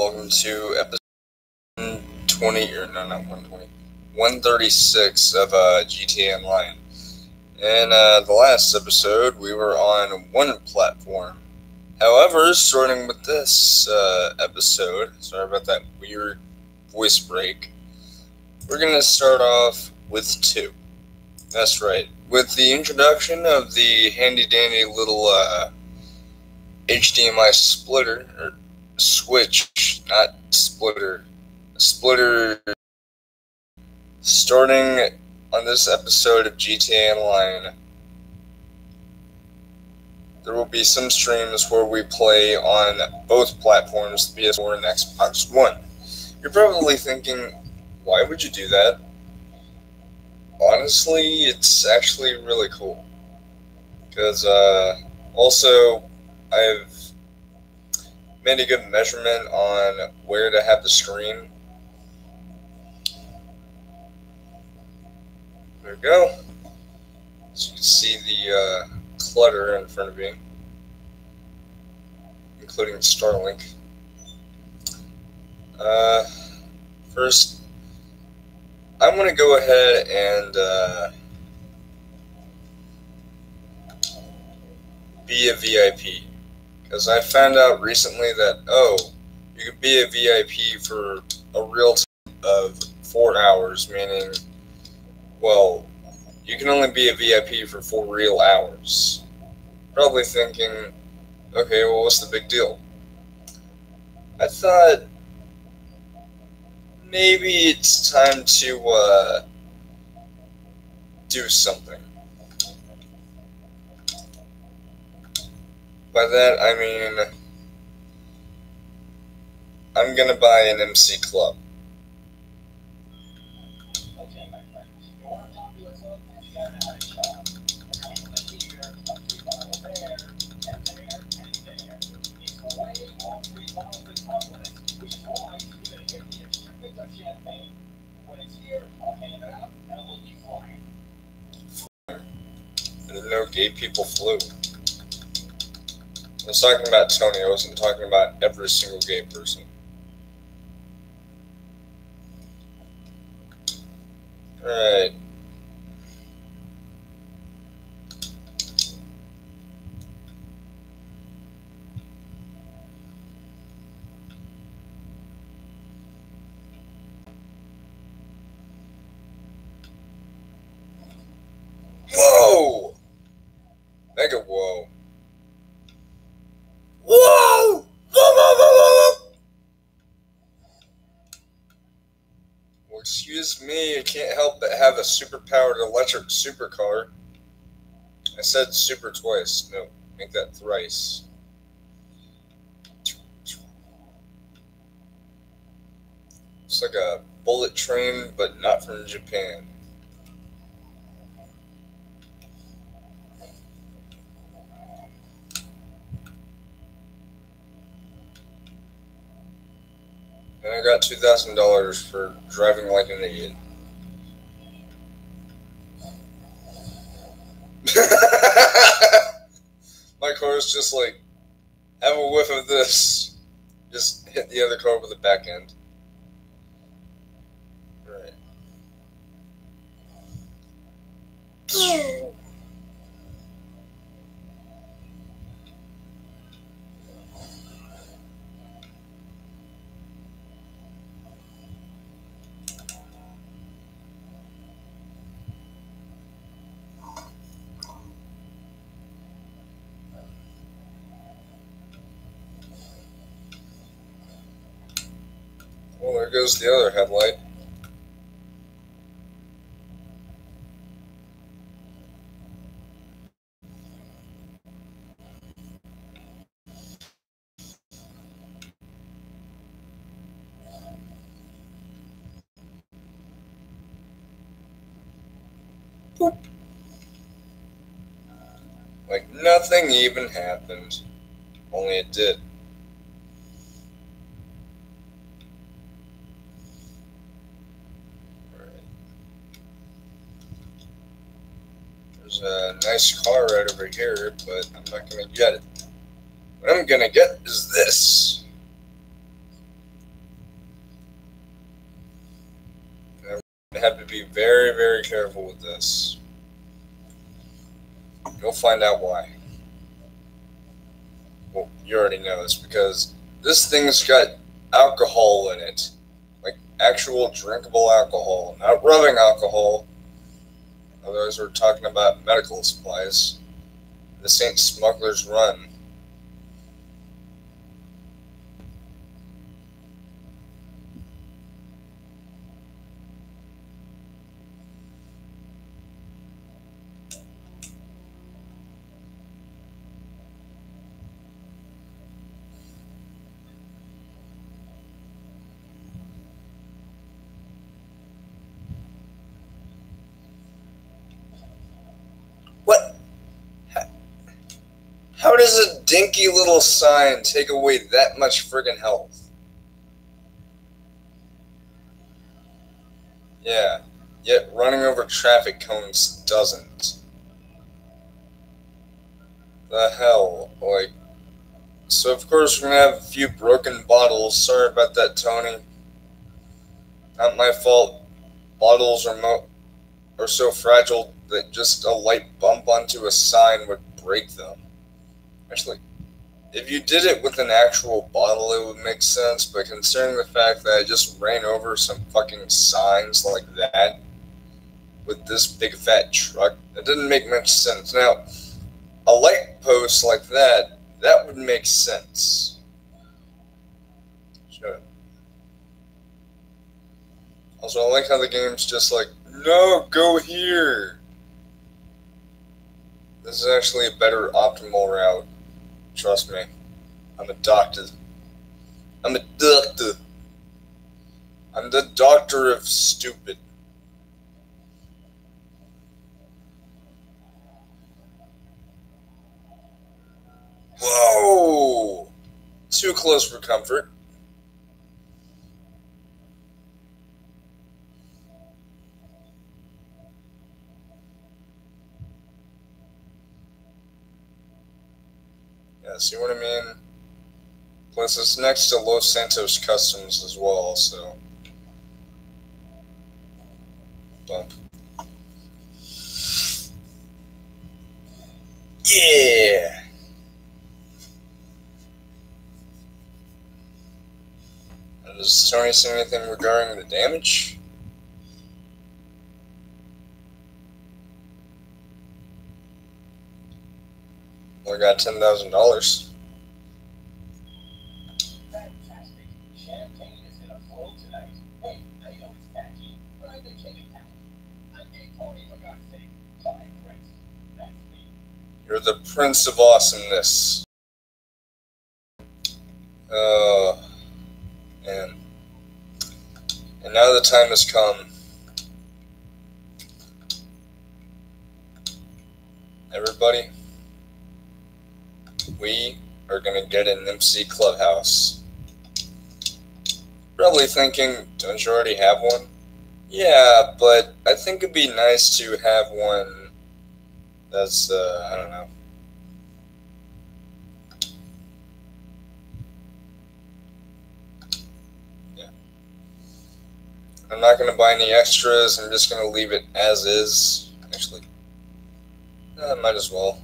welcome to episode 120, or no, not 120, 136 of GTA Online. In the last episode, we were on one platform. However, starting with this episode, sorry about that weird voice break, we're going to start off with two. That's right, with the introduction of the handy-dandy little HDMI splitter, or switch, not splitter, starting on this episode of GTA Online. There will be some streams where we play on both platforms, PS4 and Xbox One. You're probably thinking, why would you do that? Honestly, it's actually really cool. Because, also, I've made a good measurement on where to have the screen. There we go. So you can see the clutter in front of you, including Starlink. First, I'm going to go ahead and be a VIP. Because I found out recently that, you can be a VIP for a real time of 4 hours, meaning, well, you can only be a VIP for 4 real hours. Probably thinking, okay, well, what's the big deal? I thought maybe it's time to do something. By that, I mean, I'm gonna buy an MC Club. I didn't know gay people flew. I was talking about Tony, I wasn't talking about every single gay person. Alright. Whoa! Mega whoa. Whoa! Whoa, whoa, whoa, whoa! Well, excuse me, I can't help but have a super-powered electric supercar. I said super twice. No, make that thrice. It's like a bullet train, but not from Japan. And I got $2,000 for driving like an idiot. My car is just like, have a whiff of this. Just hit the other car with the back end. Right. Well, there goes the other headlight. Boop. Like nothing even happened. Only it did. There's a nice car right over here, but I'm not going to get it. What I'm going to get is this. have to be very, very careful with this. You'll find out why. Well, you already know this because this thing's got alcohol in it. Like actual drinkable alcohol, not rubbing alcohol. Otherwise, we're talking about medical supplies. This ain't Smuggler's Run. What? How does a dinky little sign take away that much friggin' health? Yeah, yet running over traffic cones doesn't. The hell? Like, so of course we're gonna have a few broken bottles. Sorry about that, Tony. Not my fault. Bottles are so fragile that just a light bump onto a sign would break them. Actually, if you did it with an actual bottle, it would make sense, but considering the fact that I just ran over some fucking signs like that with this big fat truck, it didn't make much sense. Now, a light post like that would make sense. Shut up. Also, I like how the game's just like, no, go here. This is actually a better optimal route. Trust me. I'm a doctor. I'm a doctor. I'm the doctor of stupid. Whoa! Too close for comfort. Yeah, see what I mean? Plus, it's next to Los Santos Customs as well, so. Bump. Yeah! And does Tony say anything regarding the damage? Well, I got $10,000. You're the Prince of Awesomeness. Man. And now the time has come. Everybody, we are gonna get an MC Clubhouse. Probably thinking, don't you already have one? Yeah, but I think it'd be nice to have one that's, I don't know. Yeah. I'm not going to buy any extras. I'm just going to leave it as is. Actually, might as well.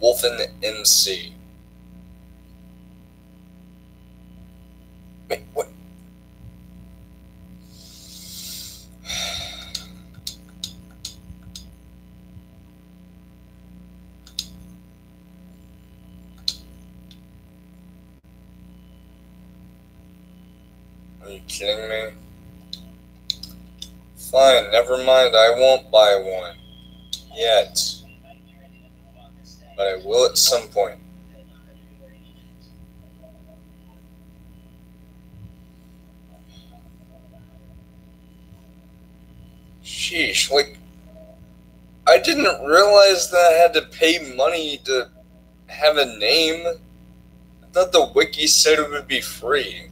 Wolfen MC. Wait, what? Are you kidding me? Fine, never mind, I won't buy one. Yet. But I will at some point. Sheesh, like, I didn't realize that I had to pay money to have a name. I thought the wiki said it would be free.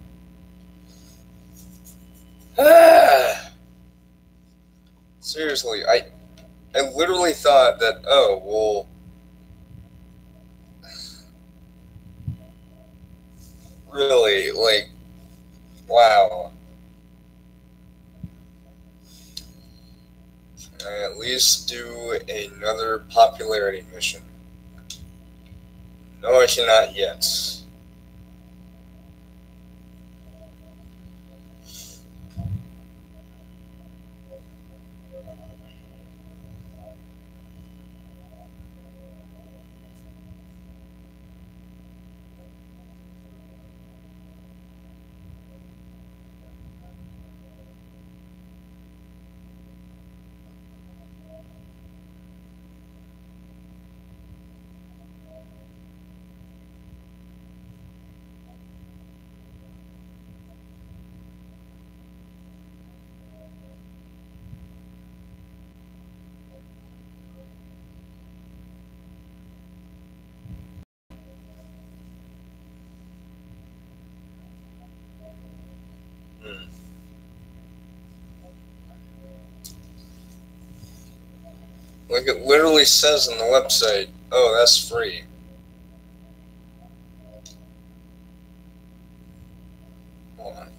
Seriously, I literally thought that, oh, well, really, like, wow. I at least do another popularity mission. No, I cannot yet. Like it literally says on the website, oh, that's free. Hold on.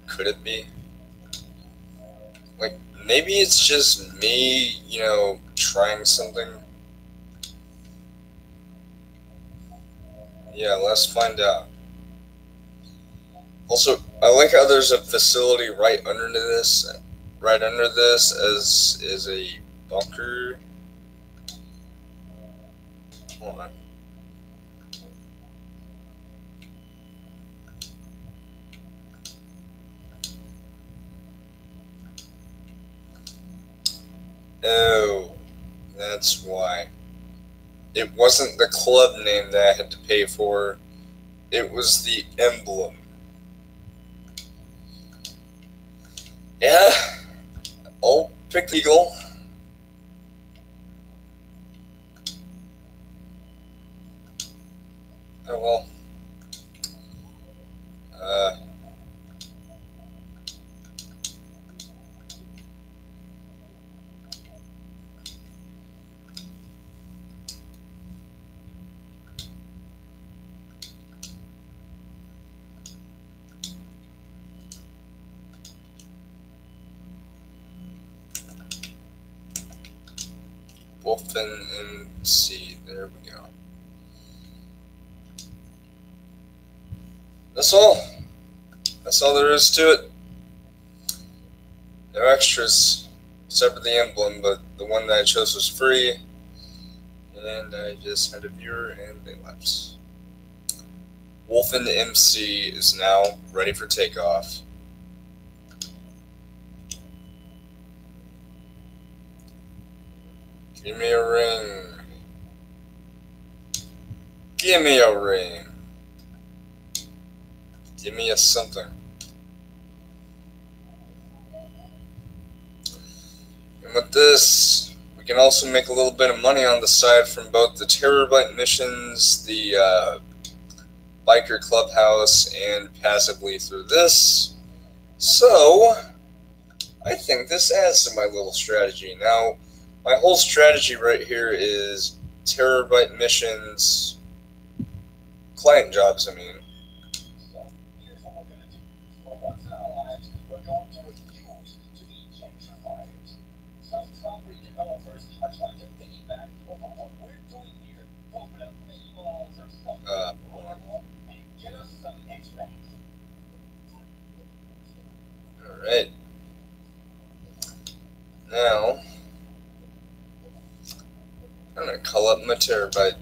Could it be? Like, maybe it's just me, trying something. Yeah, let's find out. Also, I like how there's a facility right under this as is a bunker. Hold on. Oh, that's why. It wasn't the club name that I had to pay for. It was the emblem. Yeah, I'll pick Eagle. Oh well. Wolfen MC. There we go. That's all. That's all there is to it. No extras, except for the emblem, but the one that I chose was free. And I just had a viewer and they left. Wolfen MC is now ready for takeoff. Give me a ring. Give me a ring. Give me a something. And with this, we can also make a little bit of money on the side from both the Terrorbyte missions, the Biker Clubhouse, and passively through this. So, I think this adds to my little strategy. Now, my whole strategy right here is Terrorbyte missions, client jobs, I mean. Alright. Now, I'm going to call up my Terrorbyte.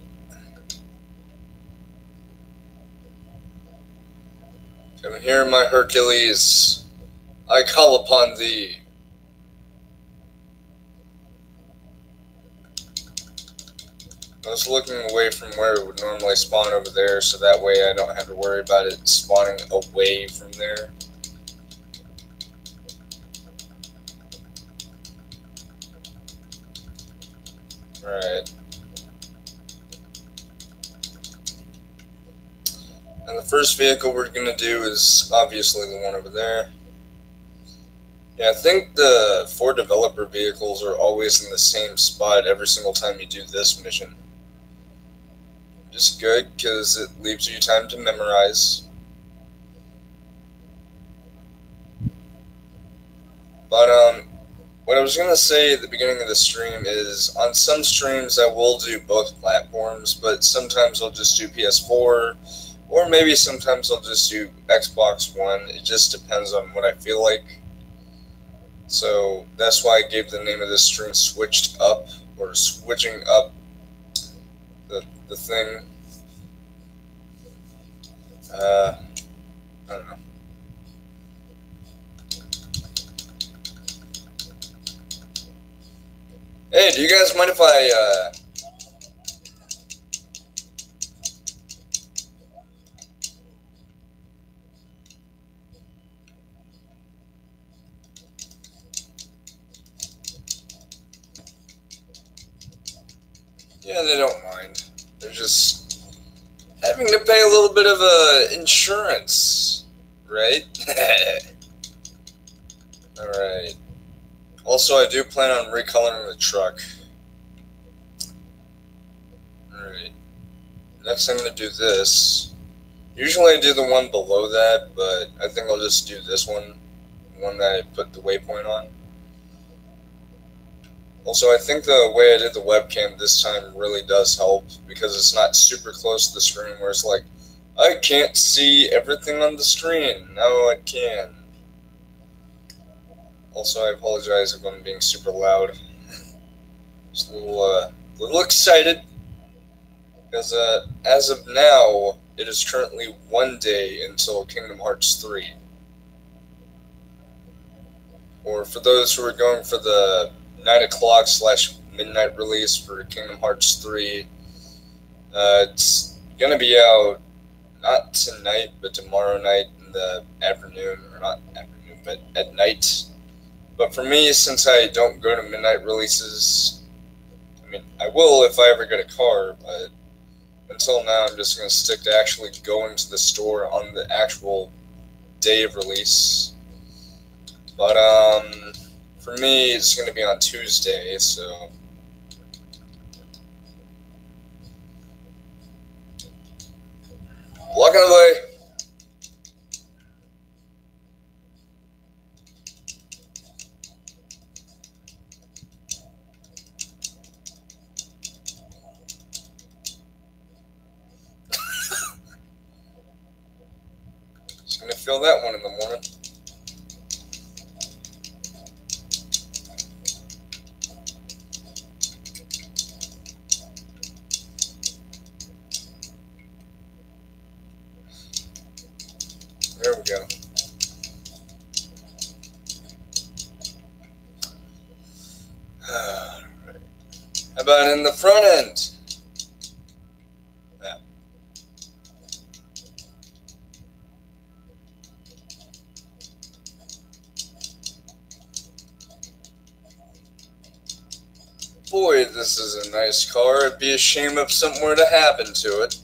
Come here, my Hercules. I call upon thee. I was looking away from where it would normally spawn over there, so that way I don't have to worry about it spawning away from there. Alright. And the first vehicle we're going to do is obviously the one over there. Yeah, I think the 4 developer vehicles are always in the same spot every single time you do this mission. Just good, because it leaves you time to memorize. But, what I was going to say at the beginning of the stream is, on some streams I will do both platforms, but sometimes I'll just do PS4, or maybe sometimes I'll just do Xbox One. It just depends on what I feel like. So that's why I gave the name of this stream Switched Up, or Switching Up the thing. I don't know. Hey, do you guys mind if I, Yeah, they don't mind. They're just having to pay a little bit of insurance, right? Alright. Also, I do plan on recoloring the truck. Alright. Next I'm going to do this. Usually I do the one below that, but I think I'll just do this one. The one that I put the waypoint on. Also, I think the way I did the webcam this time really does help, because it's not super close to the screen where it's like, I can't see everything on the screen. Now I can. Also, I apologize if I'm being super loud. Just a little excited, because as of now, it is currently 1 day until Kingdom Hearts 3. Or for those who are going for the 9 o'clock / midnight release for Kingdom Hearts 3, it's gonna be out not tonight, but tomorrow night in the afternoon, or not afternoon, but at night. But for me, since I don't go to midnight releases, I mean, I will if I ever get a car, but until now, I'm just gonna stick to actually going to the store on the actual day of release. But, for me, it's going to be on Tuesday, so walking away. Just going to feel that one in the morning. There we go. How about in the front end? Yeah. Boy, this is a nice car. It'd be a shame if something were to happen to it.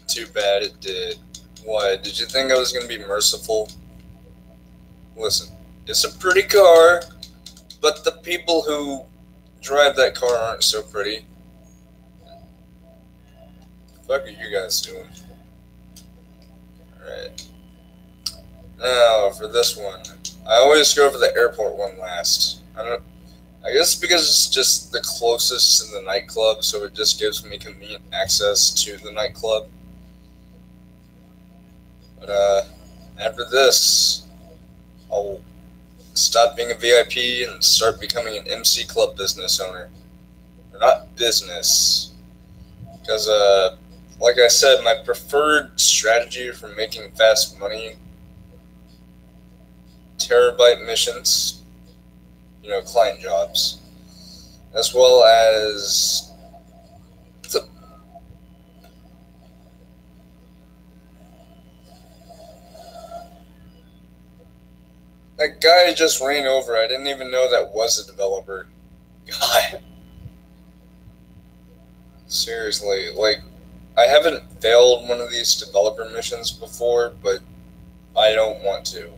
Too bad it did. What, did you think I was going to be merciful? Listen, it's a pretty car, but the people who drive that car aren't so pretty. What the fuck are you guys doing? Alright. Now, for this one. I always go for the airport one last. I guess because it's just the closest to the nightclub, so it just gives me convenient access to the nightclub. But, after this, I'll stop being a VIP and start becoming an MC Club business owner. Or not business. Because, like I said, my preferred strategy for making fast money, terabyte missions, client jobs, as well as that guy just ran over. I didn't even know that was a developer. God. Seriously, like, I haven't failed one of these developer missions before, but I don't want to.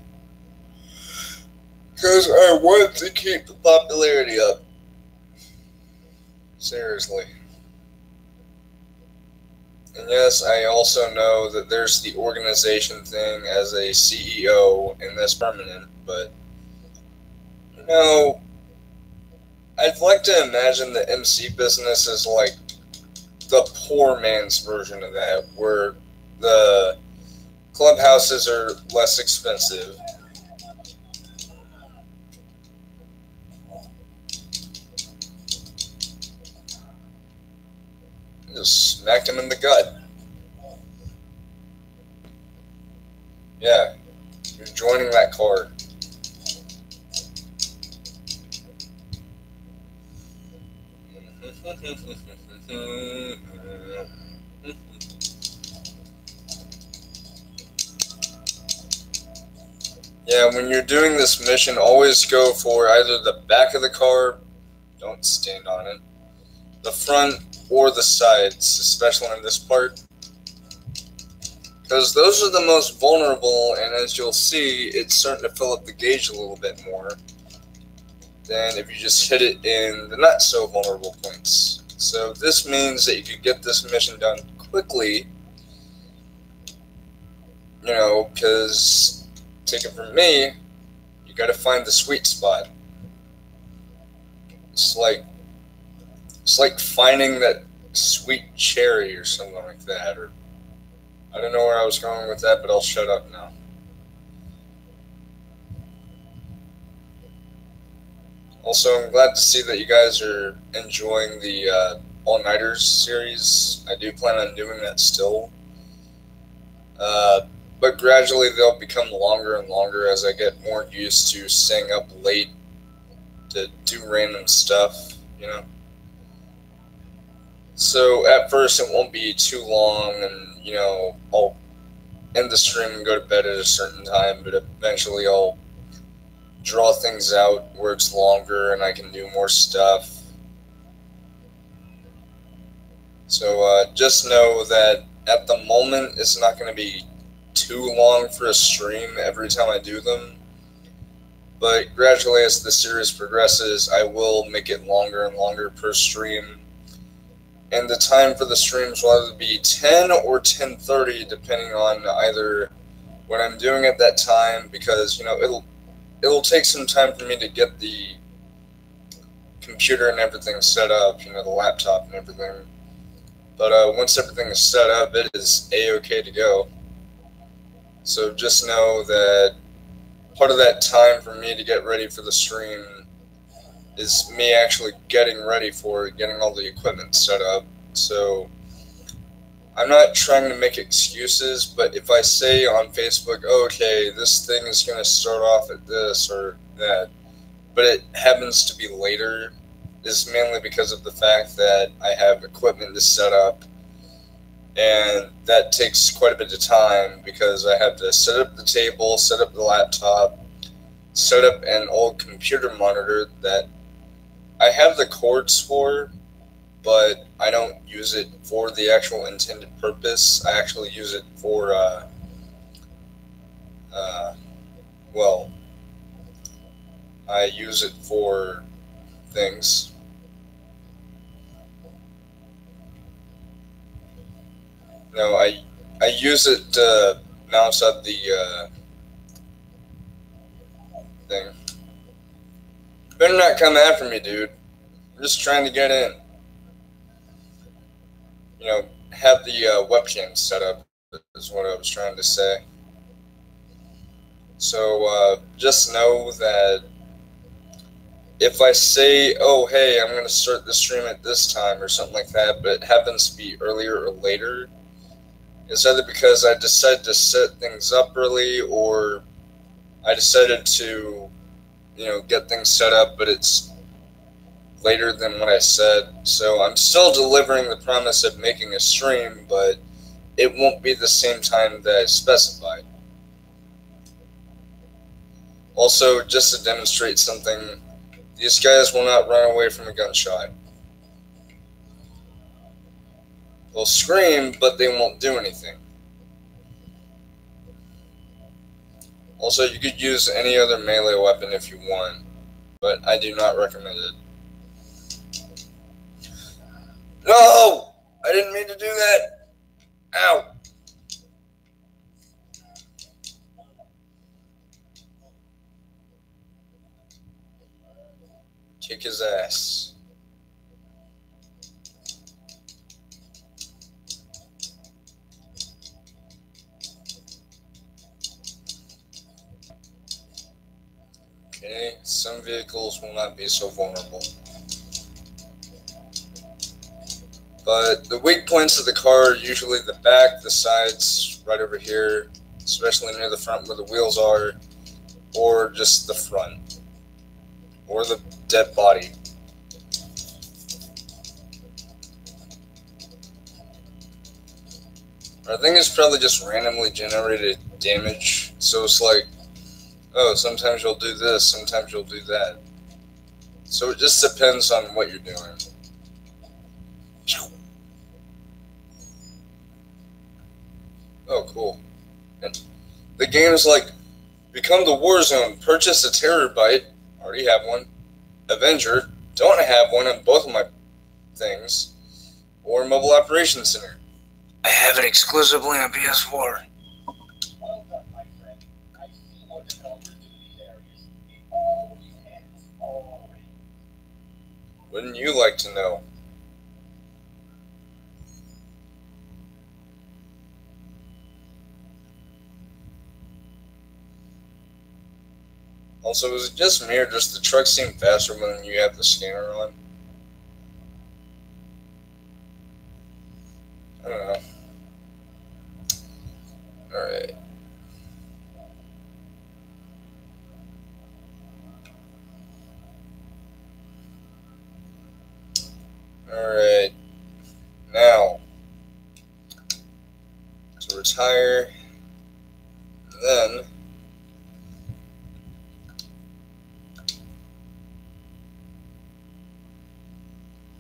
Because I want to keep the popularity up. Seriously. And yes, I also know that there's the organization thing as a CEO, and that's permanent, but, I'd like to imagine the MC business is like the poor man's version of that, where the clubhouses are less expensive. Just smacked him in the gut. Yeah, you're joining that card. Yeah, when you're doing this mission, always go for either the back of the car, don't stand on it, the front, or the sides, especially in this part. Because those are the most vulnerable, and as you'll see, it's starting to fill up the gauge a little bit more than if you just hit it in the not so vulnerable points. So this means that you could get this mission done quickly, because, take it from me, you gotta find the sweet spot. It's like finding that sweet cherry or something like that, or I don't know where I was going with that, but I'll shut up now. Also, I'm glad to see that you guys are enjoying the All-Nighters series. I do plan on doing that still. But gradually they'll become longer and longer as I get more used to staying up late to do random stuff, So at first it won't be too long, and, I'll end the stream and go to bed at a certain time, but eventually I'll draw things out where it's longer and I can do more stuff. So just know that at the moment it's not going to be too long for a stream every time I do them, but gradually as the series progresses I will make it longer and longer per stream, and the time for the streams will either be 10 or 10:30 depending on either what I'm doing at that time, because it'll take some time for me to get the computer and everything set up, the laptop and everything. But once everything is set up, it is A-okay to go. So just know that part of that time for me to get ready for the stream is me actually getting ready for it, getting all the equipment set up. So I'm not trying to make excuses, but if I say on Facebook, okay, this thing is going to start off at this or that, but it happens to be later, is mainly because of the fact that I have equipment to set up, and that takes quite a bit of time because I have to set up the table, set up the laptop, set up an old computer monitor that I have the cords for, but I don't use it for the actual intended purpose. I actually use it for, I use it for things. No, I use it to mouse up the thing. Better not come after me, dude. I'm just trying to get in. Have the webcam set up is what I was trying to say. So just know that if I say, oh, hey, I'm going to start the stream at this time or something like that, but it happens to be earlier or later, It's either because I decided to set things up early, or I decided to, get things set up, but it's later than what I said. So I'm still delivering the promise of making a stream, but it won't be the same time that I specified. Also, just to demonstrate something, these guys will not run away from a gunshot. They'll scream, but they won't do anything. Also, you could use any other melee weapon if you want, but I do not recommend it. No! I didn't mean to do that! Ow! Kick his ass. Okay, some vehicles will not be so vulnerable. But the weak points of the car are usually the back, the sides, right over here, especially near the front where the wheels are, or just the front, or the dead body. I think it's probably just randomly generated damage, so it's like, oh, sometimes you'll do this, sometimes you'll do that. So it just depends on what you're doing. Oh, cool. And the game's like, become the Warzone, purchase a Terabyte, already have one, Avenger, don't have one on both of my things, or Mobile Operations Center. I have it exclusively on PS4. Wouldn't you like to know? Also, is it just me, or does the truck seem faster when you have the scanner on? I don't know. Alright. Alright. Now, to retire, then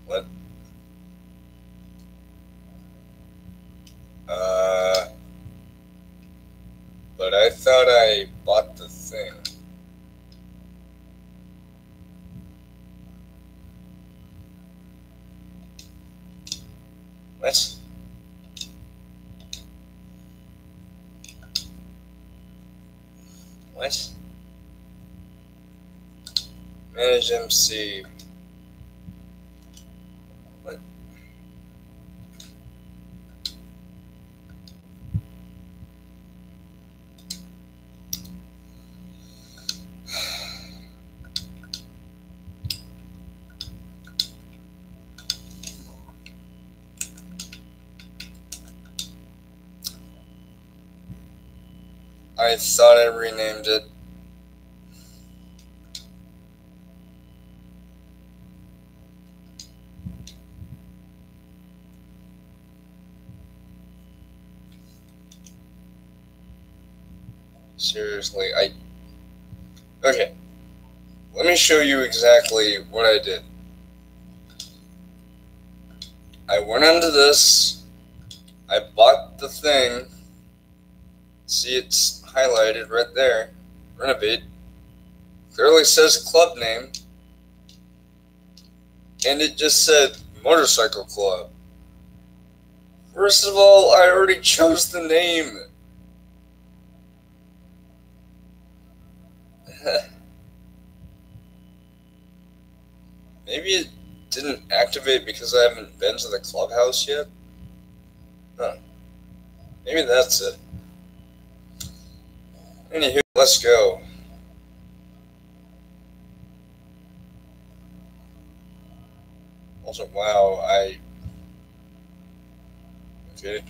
what? But I thought I bought the thing. What? What? Manage MC. What? I thought I renamed it. Seriously, okay. Let me show you exactly what I did. I went onto this, I bought the thing, see it's highlighted right there, renovate, clearly says club name, and it just said Motorcycle Club. First of all, I already chose the name. Maybe it didn't activate because I haven't been to the clubhouse yet? Huh. Maybe that's it. Anywho, let's go. Also, wow, okay.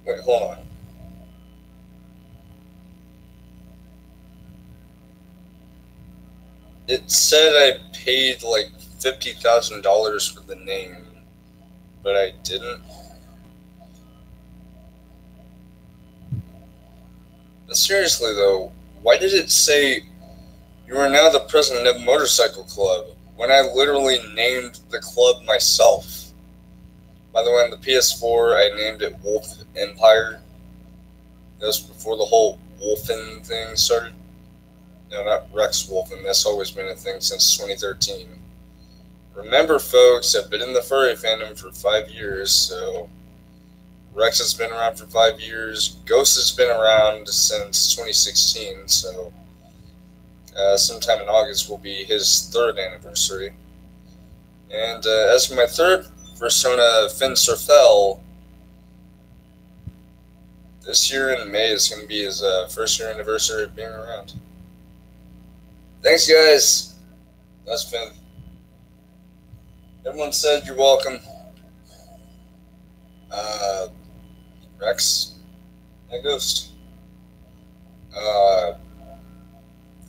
Wait, hold on. It said I paid like $50,000 for the name, but I didn't. But seriously though, why did it say you are now the president of Motorcycle Club when I literally named the club myself? By the way, on the PS4, I named it Wolf Empire. That was before the whole Wolfen thing started. No, not Rex Wolfen. That's always been a thing since 2013. Remember, folks, I've been in the furry fandom for 5 years, so Rex has been around for 5 years. Ghost has been around since 2016, so sometime in August will be his 3rd anniversary. And as for my 3rd persona, Finn Surfell, this year in May is going to be his 1st year anniversary of being around. Thanks, guys. That's Finn. Everyone said you're welcome. Rex and Ghost.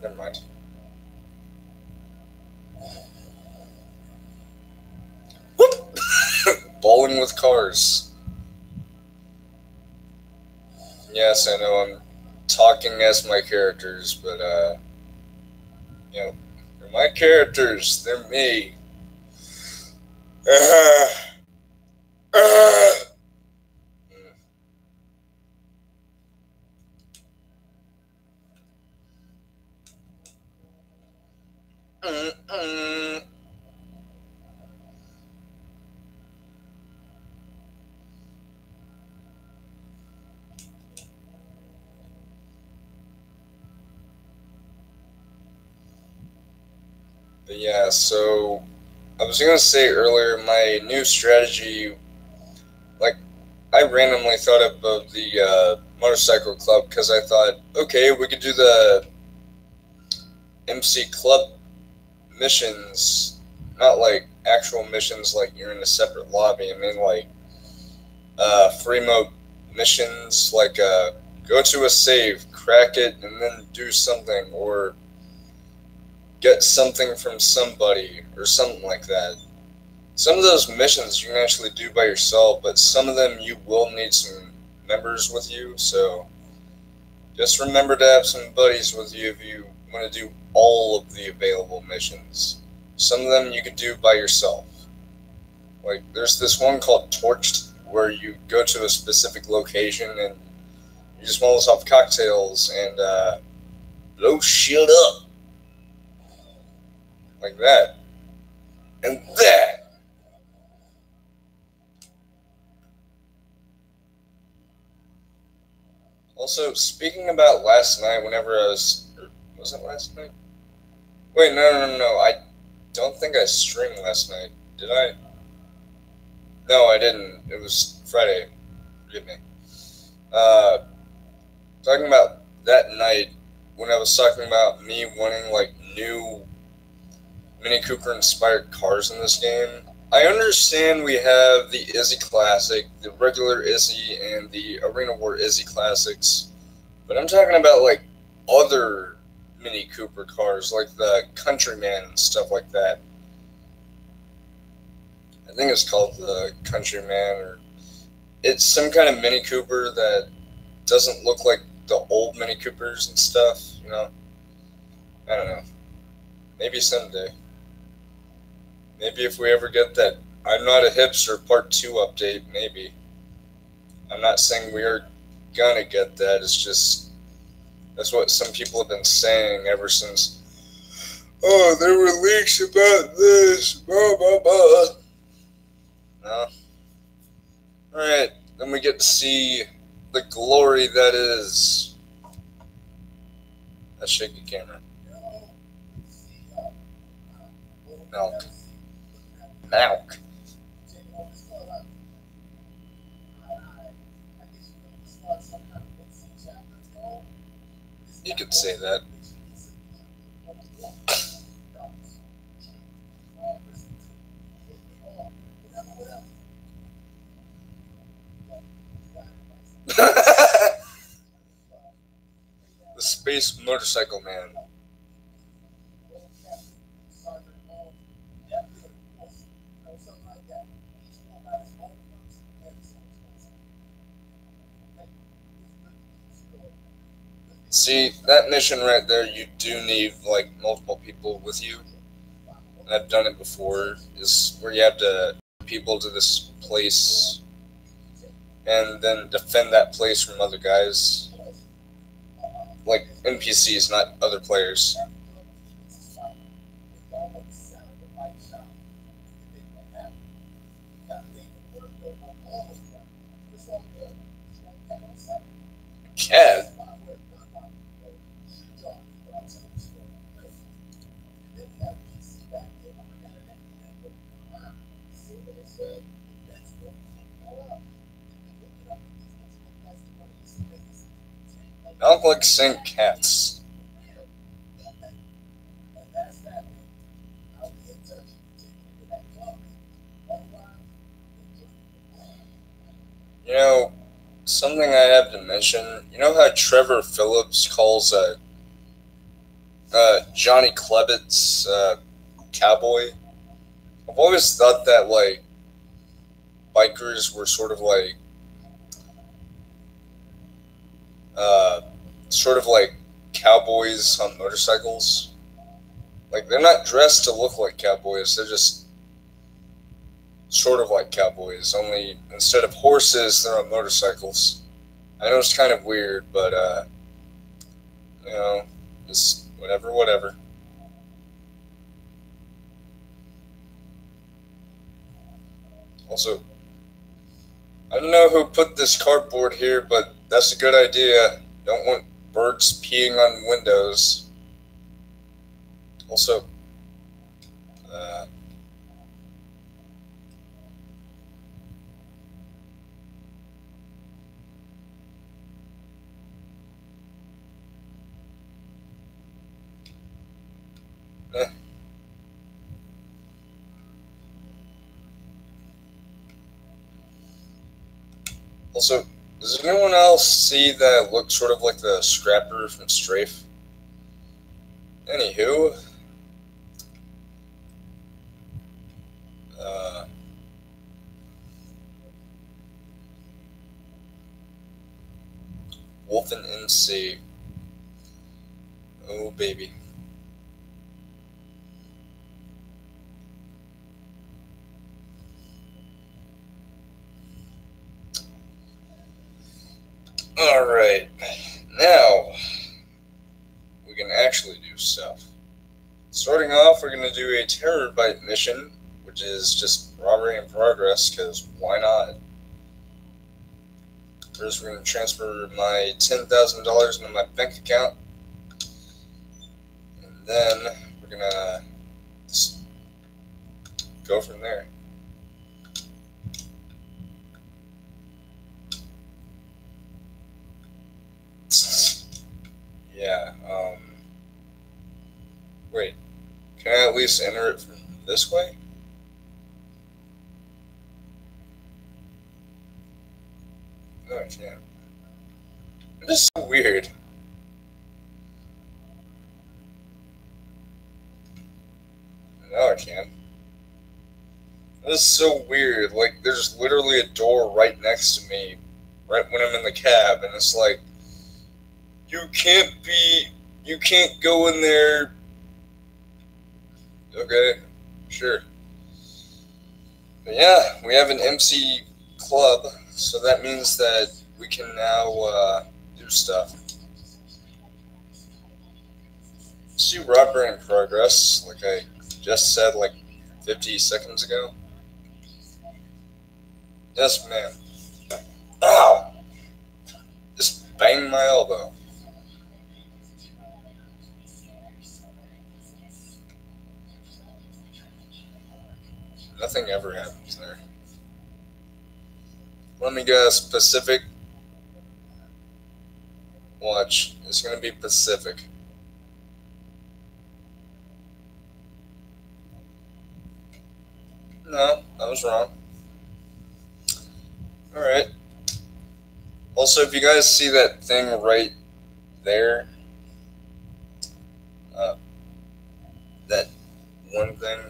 Never mind. Whoop! Bowling with cars. Yes, I know I'm talking as my characters, but you know, they're my characters. They're me. But yeah, so I was gonna say earlier, my new strategy, like, I randomly thought up of the motorcycle club because I thought, okay, we could do the MC club missions, not like actual missions like you're in a separate lobby. I mean, like free mode missions, like go to a save, crack it, and then do something, or get something from somebody, or something like that. Some of those missions you can actually do by yourself, but some of them you will need some members with you, so just remember to have some buddies with you if you want to do all of the available missions. Some of them you can do by yourself. Like, there's this one called Torched, where you go to a specific location and you just Molotov cocktails and blow shit up. Like that. And that. Also, speaking about last night, whenever I was it last night? Wait, no. I don't think I streamed last night. Did I? No, I didn't. It was Friday. Forgive me. Talking about that night, when I was talking about me wanting, like, new Mini Cooper inspired cars in this game, I understand we have the Izzy Classic, the regular Izzy, and the Arena War Izzy Classics, but I'm talking about, like, other Mini Cooper cars, like the Countryman and stuff like that. I think it's called the Countryman, or it's some kind of Mini Cooper that doesn't look like the old Mini Coopers and stuff, you know? I don't know. Maybe someday. Maybe if we ever get that I'm Not a Hipster Part 2 update, maybe. I'm not saying we are gonna get that, it's just, that's what some people have been saying ever since, oh, there were leaks about this, blah, blah, blah. No. Alright, then we get to see the glory that is a shaky camera. Milk. You could say that. The Space Motorcycle Man. See, that mission right there, you do need, like, multiple people with you. I've done it before, is where you have to people to this place and then defend that place from other guys. Like NPCs, not other players. Cat? I don't like saying cats. You know, something I have to mention, you know how Trevor Phillips calls Johnny Klebett's cowboy? I've always thought that, like, bikers were uh, sort of like cowboys on motorcycles. Like, they're not dressed to look like cowboys, they're just sort of like cowboys, only instead of horses, they're on motorcycles. I know it's kind of weird, but, you know, just whatever. Also, I don't know who put this cardboard here, but that's a good idea. Don't want birds peeing on windows. Also, eh. Also, does anyone else see that look sort of like the Scrapper from Strafe? Anywho, uh, Wolfen MC. Oh, baby. Alright, now we can actually do stuff. Starting off, we're going to do a Terabyte mission, which is just robbery in progress, because why not? First, we're going to transfer my $10,000 into my bank account, and then we're going to just go from there. Yeah, wait, can I at least enter it from this way? No, I can't. This is so weird. No, I can't. This is so weird. Like, there's literally a door right next to me, right when I'm in the cab, and it's like, you can't go in there. Okay, sure. But yeah, we have an MC club, so that means that we can now do stuff. See robbery in progress, like I just said like 50 seconds ago. Yes, ma'am. Ow! Just banged my elbow. Nothing ever happens there. Let me guess, Pacific. Watch, it's gonna be Pacific. No, I was wrong. Alright. Also, if you guys see that thing right there, that one thing,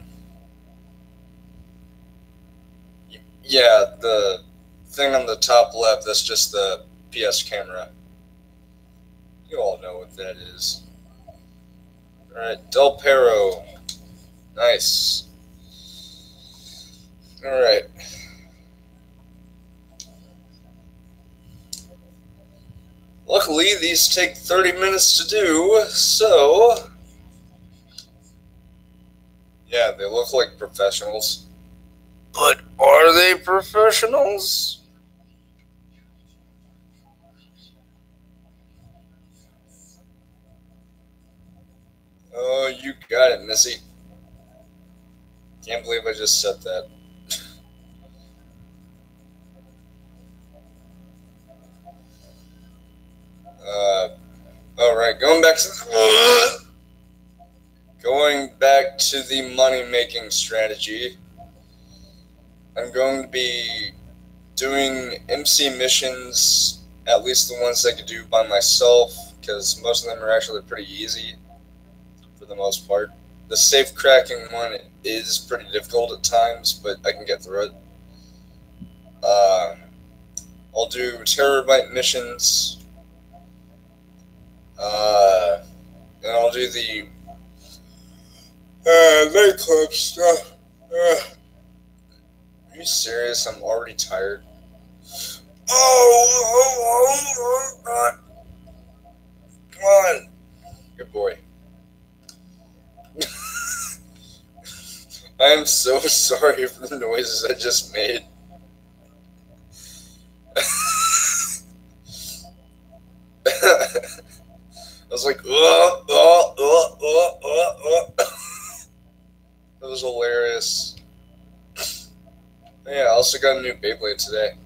yeah, the thing on the top left, that's just the PS camera. You all know what that is. Alright, Del Perro. Nice. Alright. Luckily, these take 30 minutes to do, so... yeah, they look like professionals. But are they professionals? Oh, you got it, Missy. Can't believe I just said that. Alright, going back to the money-making strategy. I'm going to be doing MC missions, at least the ones I could do by myself, because most of them are actually pretty easy, for the most part. The safe cracking one is pretty difficult at times, but I can get through it. I'll do Terabyte missions, and I'll do the nightclub stuff. Are you serious? I'm already tired. Oh, come on. Good boy. I am so sorry for the noises I just made. I was like, That was hilarious. Yeah, I also got a new Beyblade today.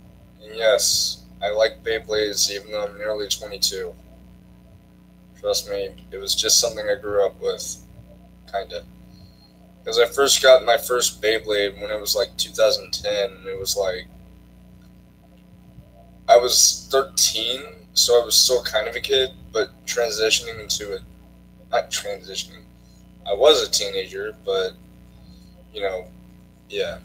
And yes, I like Beyblades even though I'm nearly 22. Trust me, it was just something I grew up with. Kinda. Because I first got my first Beyblade when it was like 2010, and it was like... I was 13, so I was still kind of a kid, but transitioning into it... Not transitioning. I was a teenager, but... you know, yeah.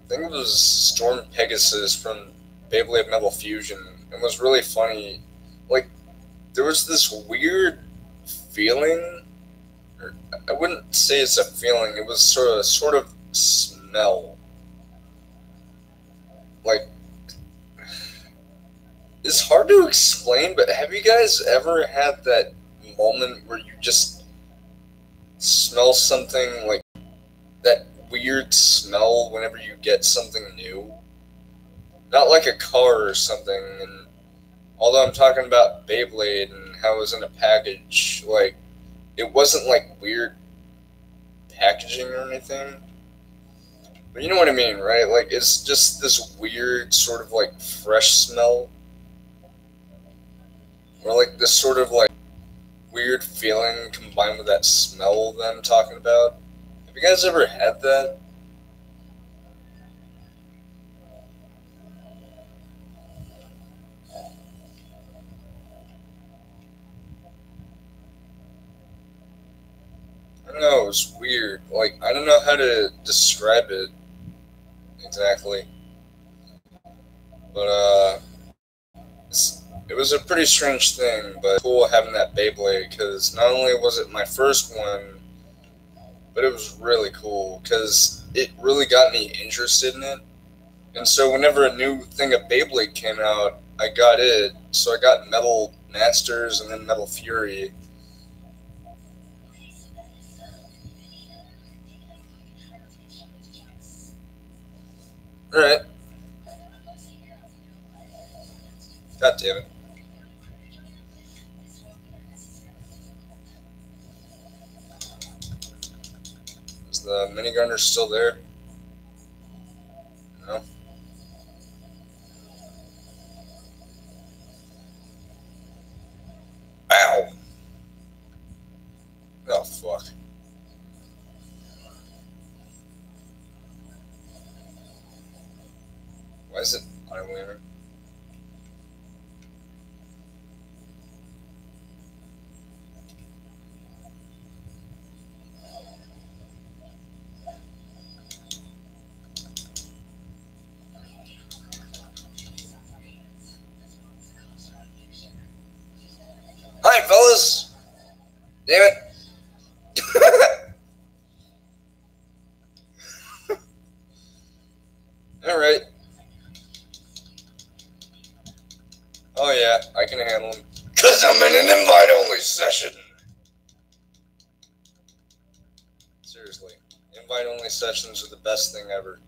I think it was Storm Pegasus from Beyblade Metal Fusion. It was really funny. Like, there was this weird feeling, or I wouldn't say it's a feeling, it was sort of smell. Like, it's hard to explain, but have you guys ever had that moment where you just smell something, like, that weird smell whenever you get something new? Not like a car or something, and although I'm talking about Beyblade and how it was in a package, like, it wasn't like weird packaging or anything. But you know what I mean, right? Like, it's just this weird sort of like fresh smell. Or like this sort of like weird feeling combined with that smell that I'm talking about. Have you guys ever had that? I don't know, it was weird. Like, I don't know how to describe it exactly. But, it was a pretty strange thing, but cool having that Beyblade, because not only was it my first one, but it was really cool, because it really got me interested in it. And so whenever a new thing of Beyblade came out, I got it. So I got Metal Masters and then Metal Fury. Alright. God damn it. Is the minigunner still there? No. Ow! Oh, fuck. Why is it idling? Damn it! Alright. Oh yeah, I can handle him. Cause I'm in an invite-only session! Seriously. Invite-only sessions are the best thing ever.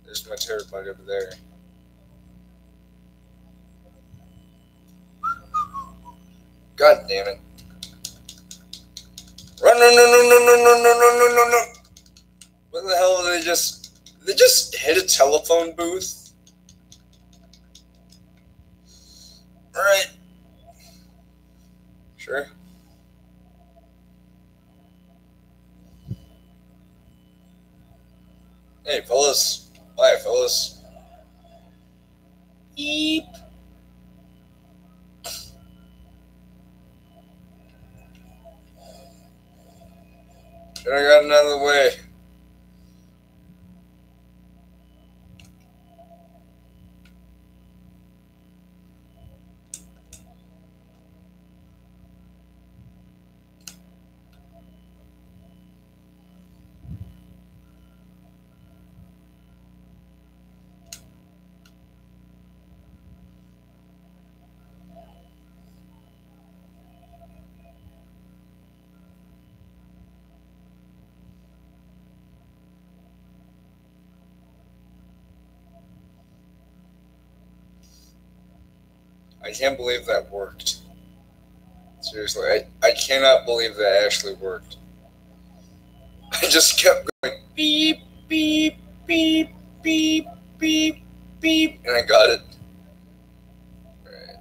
There's my Terrapite over there. God damn it. Run, run, run, run, run, run, run, run, run, run, run, run. What the hell did they just hit a telephone booth? Alright. Sure. Hey, fellas. Bye, fellas. Eep. Should have gotten out of the way. I can't believe that worked. Seriously, I cannot believe that actually worked. I just kept going beep, beep, beep, beep, beep, beep, and I got it. Alright.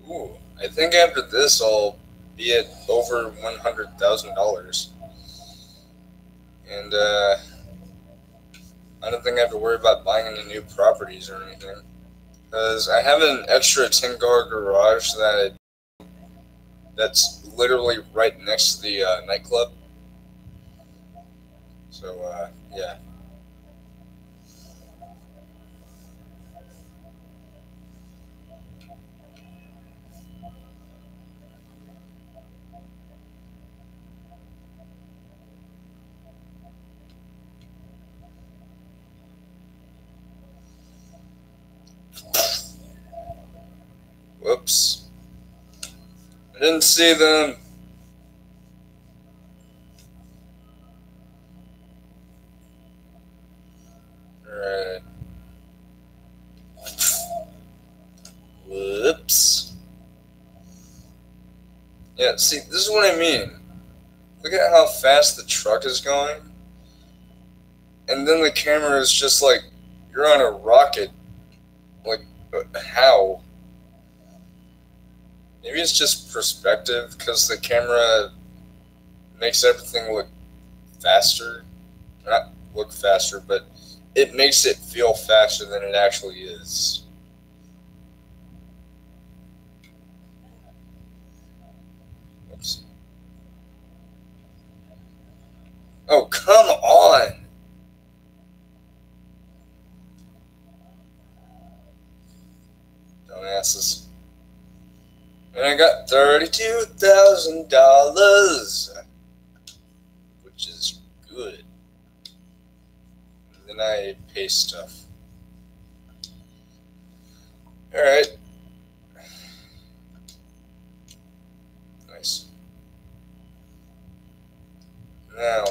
Ooh, I think after this I'll be at over $100,000. And I don't think I have to worry about buying any new properties or anything. Because I have an extra 10-car garage that's literally right next to the nightclub. So, yeah. Whoops. I didn't see them. Alright. Whoops. Yeah, see, this is what I mean. Look at how fast the truck is going. And then the camera is just like, you're on a rocket. Like, how? Maybe it's just perspective, because the camera makes everything look faster. Not look faster, but it makes it feel faster than it actually is. Oops. Oh, come on! Dumbasses. And I got $32,000, which is good. And then I pay stuff. Alright. Nice. Now,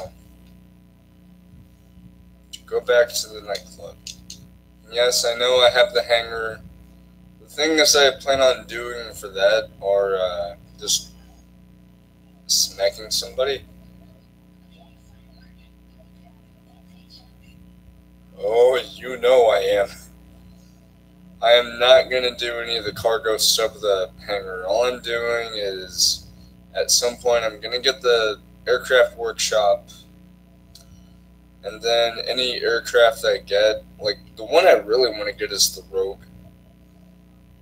to go back to the nightclub. Yes, I know I have the hangar. The things I plan on doing for that are just smacking somebody. Oh, you know I am. I am not going to do any of the cargo stuff with the hangar. All I'm doing is, at some point, I'm going to get the aircraft workshop. And then any aircraft I get, like, the one I really want to get is the Rogue.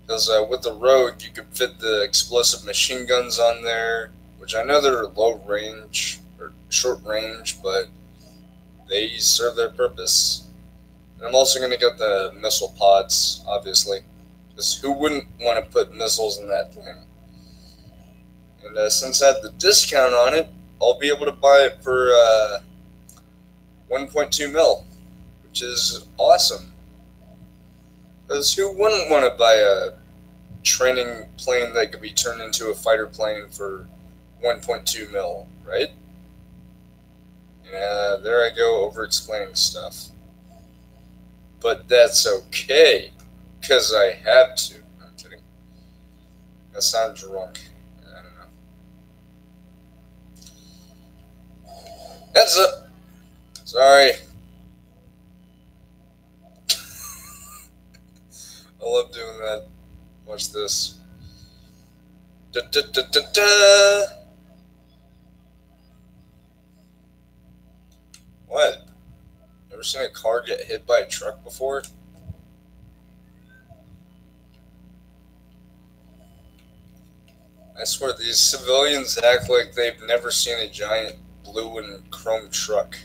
Because with the Rogue, you could fit the explosive machine guns on there, which I know they're low range, or short range, but they serve their purpose. And I'm also going to get the missile pods, obviously. Because who wouldn't want to put missiles in that thing? And since I had the discount on it, I'll be able to buy it for 1.2 mil, which is awesome. Because who wouldn't want to buy a training plane that could be turned into a fighter plane for 1.2 mil, right? Yeah, there I go over-explaining stuff. But that's okay, because I have to. I'm kidding. I sound drunk. I don't know. Heads up! Sorry. I love doing that. Watch this. Da, da, da, da, da. What? Ever seen a car get hit by a truck before? I swear, these civilians act like they've never seen a giant blue and chrome truck.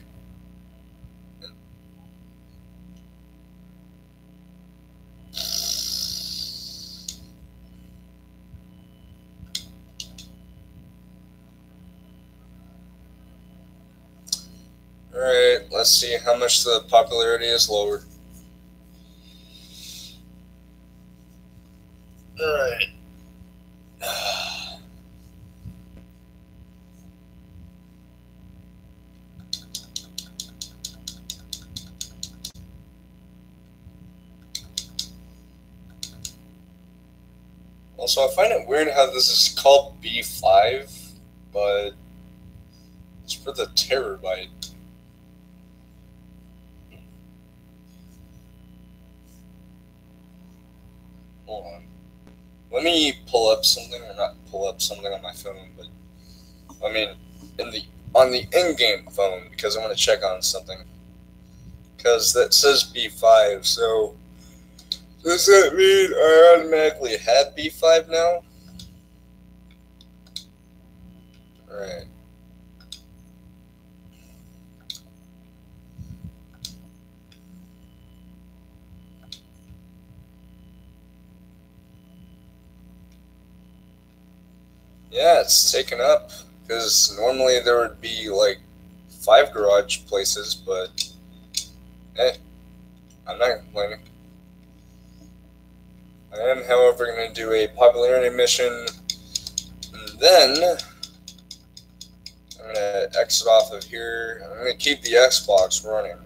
Alright, let's see how much the popularity is lowered. Alright. Also, I find it weird how this is called B5, but it's for the terabyte. Hold on. Let me pull up something, or not pull up something on my phone, but I mean on the in-game phone, because I want to check on something. Because that says B5, so does that mean I automatically have B5 now? Alright. Yeah, it's taken up, because normally there would be like 5 garage places, but hey, I'm not complaining. I am, however, going to do a popularity mission, and then I'm going to exit off of here. I'm going to keep the Xbox running,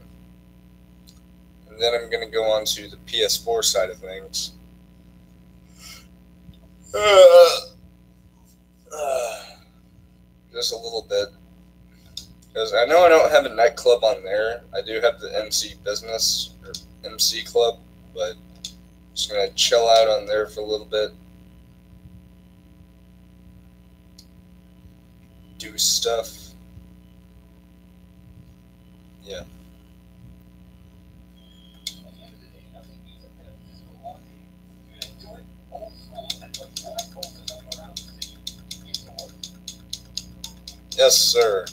and then I'm going to go on to the PS4 side of things. Just a little bit, because I know I don't have a nightclub on there. I do have the MC Business, or MC Club, but I'm just going to chill out on there for a little bit. Do stuff. Yeah. Yes, sir.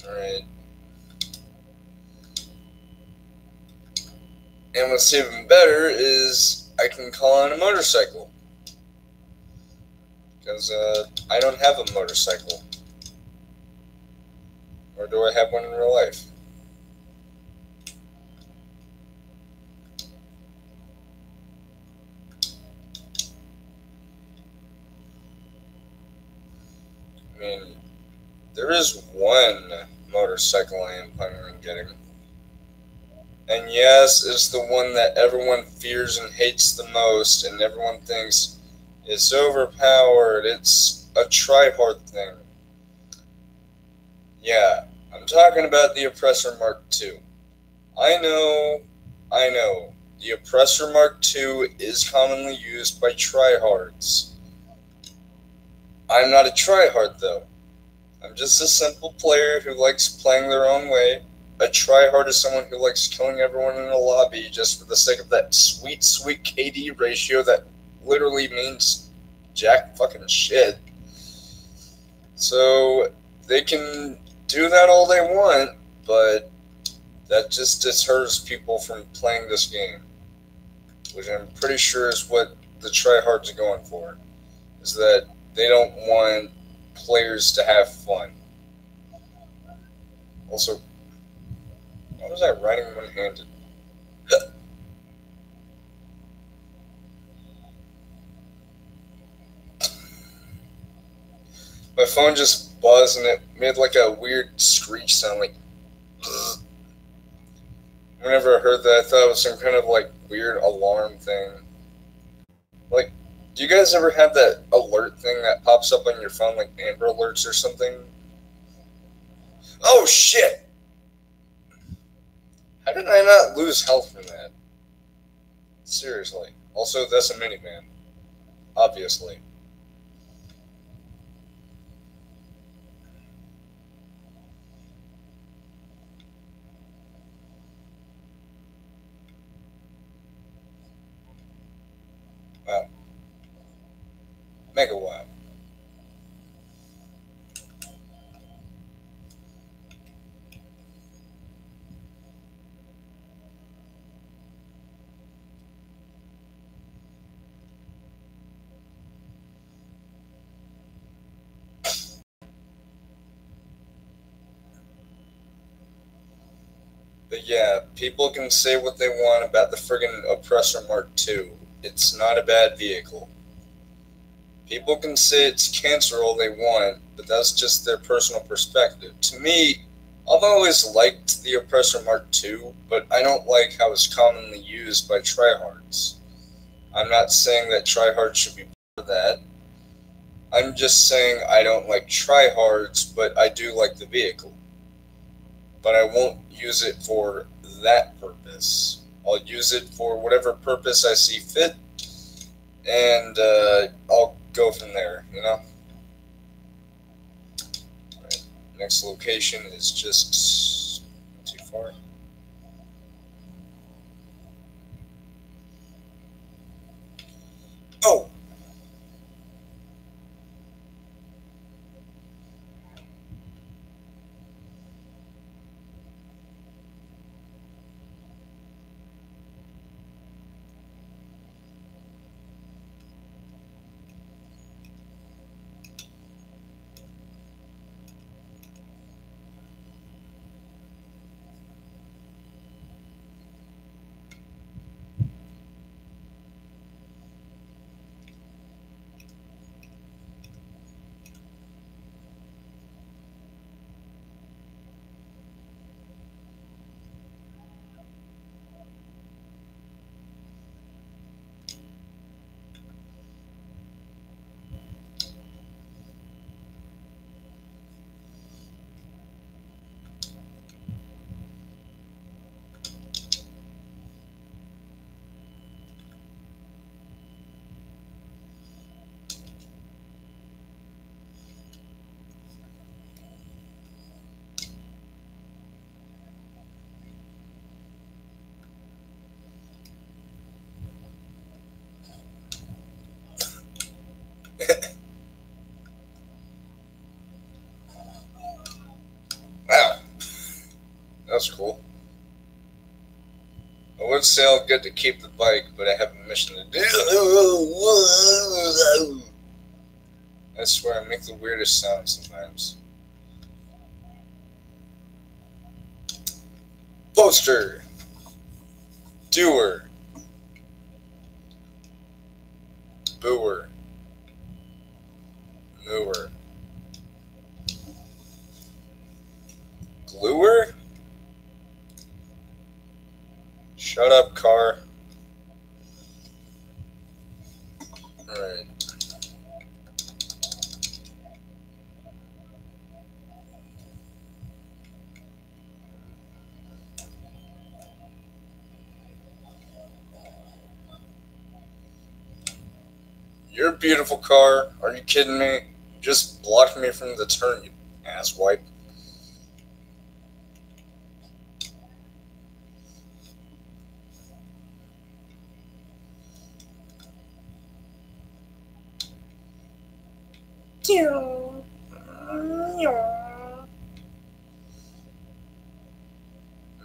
Alright. And what's even better is I can call on a motorcycle. Because I don't have a motorcycle. Or do I have one in real life? I mean, there is one motorcycle I am planning on getting. And yes, it's the one that everyone fears and hates the most, and everyone thinks it's overpowered, it's a try-hard thing. Yeah, I'm talking about the Oppressor Mark II. I know, the Oppressor Mark II is commonly used by tryhards. I'm not a tryhard, though. I'm just a simple player who likes playing their own way. A tryhard is someone who likes killing everyone in a lobby just for the sake of that sweet, sweet KD ratio that literally means jack fucking shit. So they can do that all they want, but that just deters people from playing this game, which I'm pretty sure is what the tryhards are going for, is that they don't want players to have fun. Also, why was I writing one-handed? My phone just buzzed and it made like a weird screech sound, like. Whenever I heard that, I thought it was some kind of like weird alarm thing. Like, do you guys ever have that alert thing that pops up on your phone, like Amber Alerts or something? Oh shit! How did I not lose health from that? Seriously. Also, that's a minivan. Obviously. Wow. Mega wow. But yeah, people can say what they want about the friggin' Oppressor Mark II. It's not a bad vehicle. People can say it's cancer all they want, but that's just their personal perspective. To me, I've always liked the Oppressor Mark II, but I don't like how it's commonly used by tryhards. I'm not saying that tryhards should be part of that. I'm just saying I don't like tryhards, but I do like the vehicle. But I won't use it for that purpose. I'll use it for whatever purpose I see fit, and I'll go from there, you know? Right. Next location is just not too far. Oh! Wow, that's cool. I would say I'll get to keep the bike, but I have a mission to do. I swear I make the weirdest sounds sometimes. Poster! Doer! Booer! Mooer! Gluer? Shut up, car. Alright. You're a beautiful car. Are you kidding me? Just blocked me from the turn, you asswipe.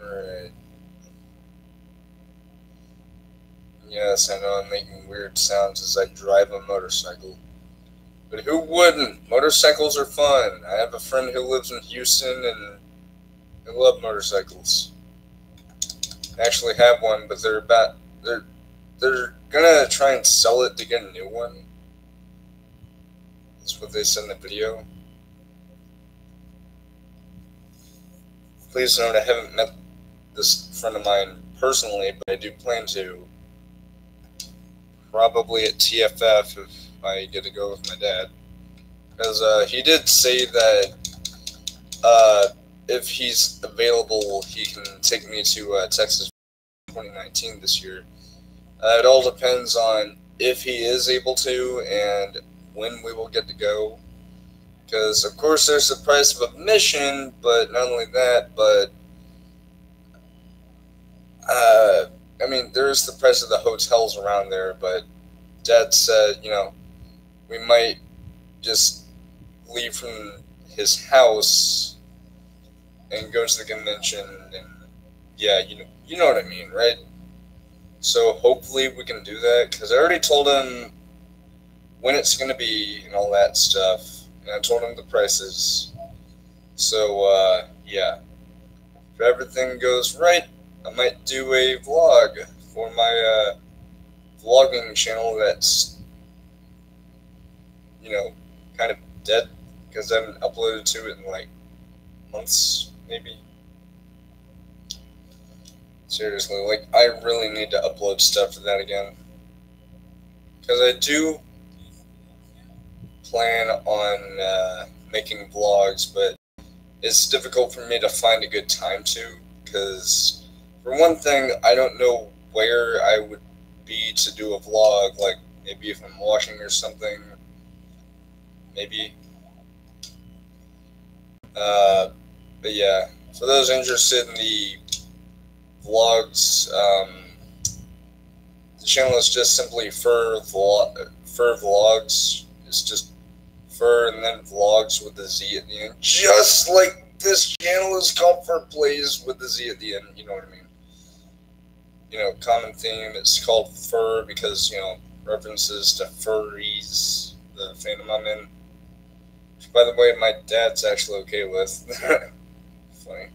Alright. Yes, I know I'm making weird sounds as I drive a motorcycle. But who wouldn't? Motorcycles are fun. I have a friend who lives in Houston and I love motorcycles. I actually have one, but they're gonna try and sell it to get a new one. That's what they said in the video. Please note I haven't met this friend of mine personally, but I do plan to. Probably at TFF if I get to go with my dad. Because he did say that if he's available, he can take me to Texas 2019 this year. It all depends on if he is able to and when we will get to go. Because, of course, there's the price of admission, but not only that, but I mean, there's the price of the hotels around there, but Dad said, we might just leave from his house and go to the convention, and yeah, you know what I mean, right? So hopefully we can do that, because I already told him when it's going to be and all that stuff, and I told him the prices. So, yeah, if everything goes right, I might do a vlog for my vlogging channel that's, kind of dead, because I haven't uploaded to it in like months, maybe. Seriously, like, I really need to upload stuff to that again. Because I do plan on making vlogs, but it's difficult for me to find a good time to, because for one thing, I don't know where I would be to do a vlog, like maybe if I'm washing or something, maybe. But yeah, for those interested in the vlogs, the channel is just simply Fur Vlogs. It's just Fur and then Vlogs with the Z at the end, just like this channel is called Fur Plays with the Z at the end, you know what I mean? Common theme, it's called Fur because, references to furries, the fandom I'm in. Which, by the way, my dad's actually okay with. Funny.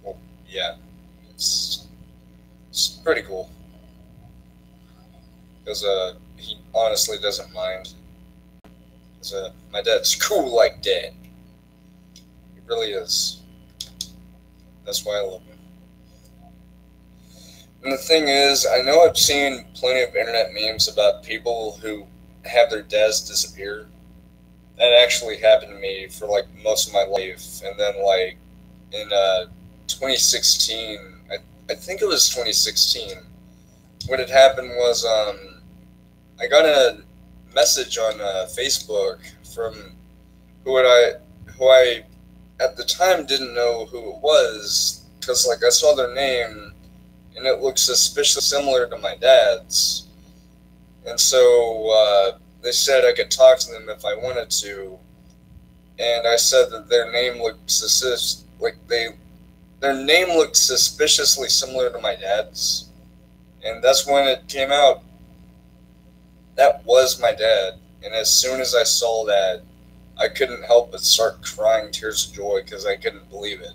Well, yeah. It's pretty cool. Because, he honestly doesn't mind. Because, my dad's cool like that. He really is. That's why I love him. And the thing is, I know I've seen plenty of internet memes about people who have their dads disappear. That actually happened to me for, like, most of my life. And then, like, in 2016, I think it was 2016, what had happened was I got a message on Facebook from who I at the time didn't know who it was, because, like, I saw their name and it looked suspiciously similar to my dad's. And so they said I could talk to them if I wanted to. And I said that their name looked their name looked suspiciously similar to my dad's. And that's when it came out. That was my dad. And as soon as I saw that, I couldn't help but start crying tears of joy because I couldn't believe it.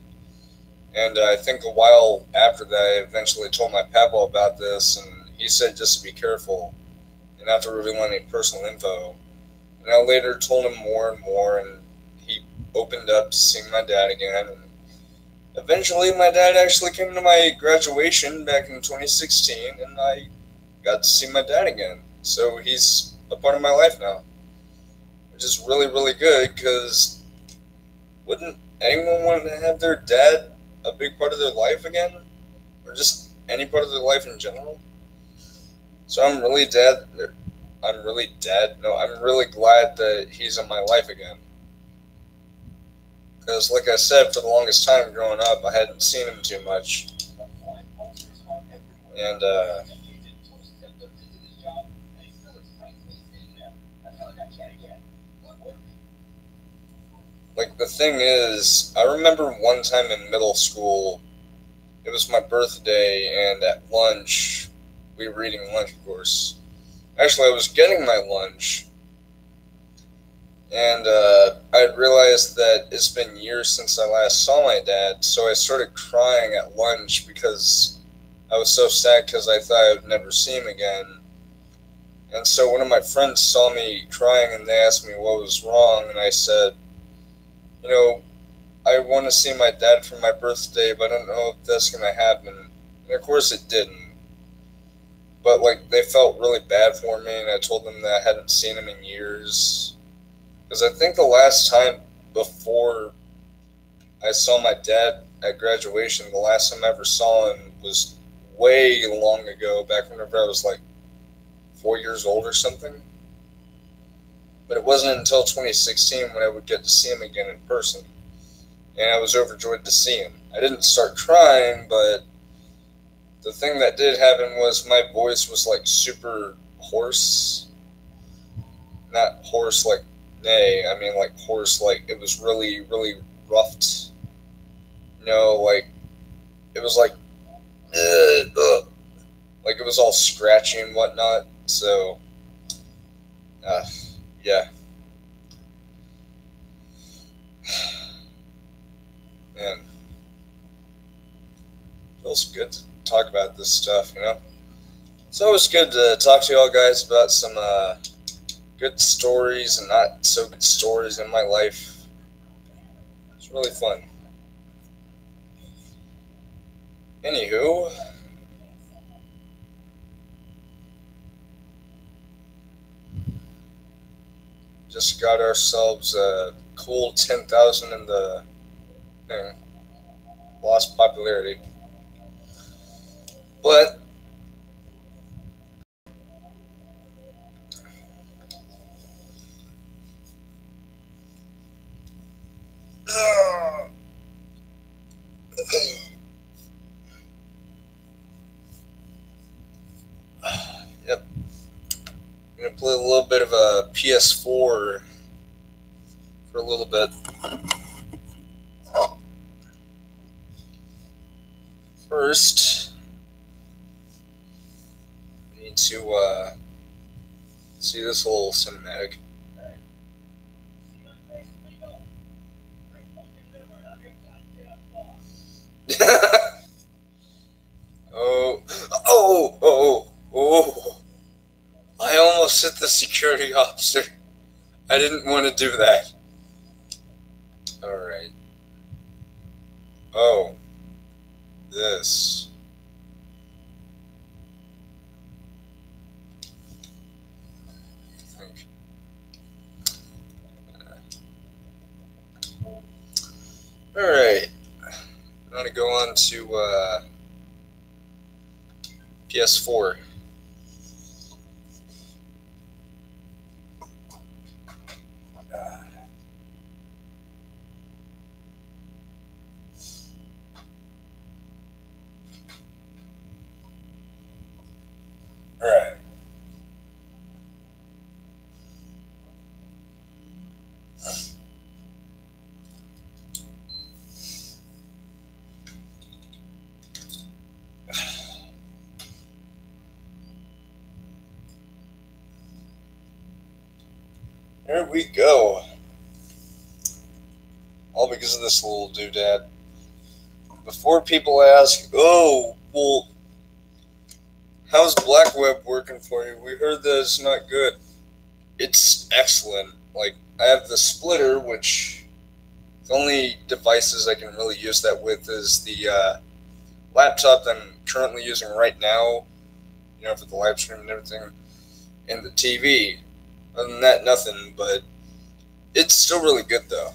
And I think a while after that, I eventually told my papa about this, and he said just to be careful and not to reveal any personal info. And I later told him more and more, and he opened up to seeing my dad again. And eventually, my dad actually came to my graduation back in 2016, and I got to see my dad again. So he's a part of my life now, which is really, really good, because wouldn't anyone want to have their dad a big part of their life again, or just any part of their life in general? So I'm really glad that he's in my life again, because like I said, for the longest time growing up, I hadn't seen him too much, and like, the thing is, I remember one time in middle school, it was my birthday, and at lunch, we were eating lunch, of course. Actually, I was getting my lunch, and I realized that it's been years since I last saw my dad, so I started crying at lunch because I was so sad because I thought I would never see him again. And so one of my friends saw me crying and they asked me what was wrong, and I said, you know, I want to see my dad for my birthday, but I don't know if that's going to happen. And of course it didn't. But, like, they felt really bad for me, and I told them that I hadn't seen him in years. Because I think the last time before I saw my dad at graduation, the last time I ever saw him was way long ago, back whenever I was, like, 4 years old or something. But it wasn't until 2016 when I would get to see him again in person. And I was overjoyed to see him. I didn't start crying, but the thing that did happen was my voice was like super hoarse. Not hoarse like nay, I mean like hoarse like it was really, really roughed. Like it was like it was all scratchy and whatnot. So yeah. Man, feels good to talk about this stuff, It's always good to talk to y'all guys about some good stories and not so good stories in my life. It's really fun. Anywho, just got ourselves a cool 10,000 in the thing. Lost popularity. But yep. I'm gonna play a little bit of a PS4 for a little bit. First, we need to see this little cinematic. Oh. I almost hit the security officer. I didn't want to do that. Alright. Oh. This. Alright. I'm going to go on to PS4. Alright. There we go. All because of this little doodad. Before people ask, oh, well, how's Black Web working for you? We heard that it's not good. It's excellent. Like, I have the splitter, which the only devices I can really use that with is the laptop that I'm currently using right now, for the live stream and everything, and the TV. Other than that, nothing, but it's still really good, though.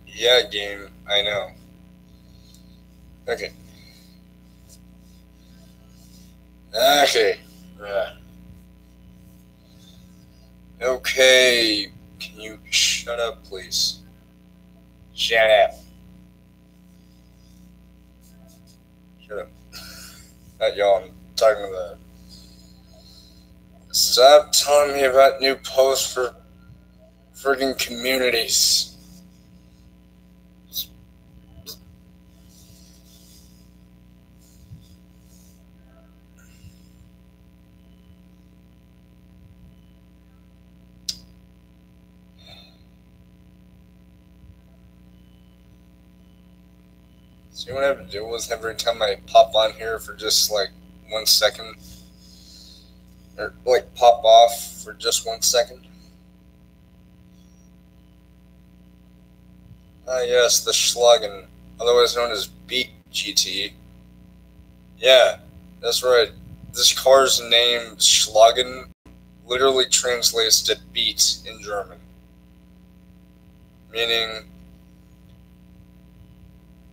Yeah, game, I know. Okay. Okay, can you shut up, please? Shut up. Shut up. Not y'all, I'm talking to the... Stop telling me about new posts for friggin' communities. See what I have to deal with every time I pop on here for just like 1 second? Or like pop off for just 1 second? Ah, yes, the Schlagen, otherwise known as Beat GT. Yeah, that's right. This car's name, Schlagen, literally translates to beat in German. Meaning,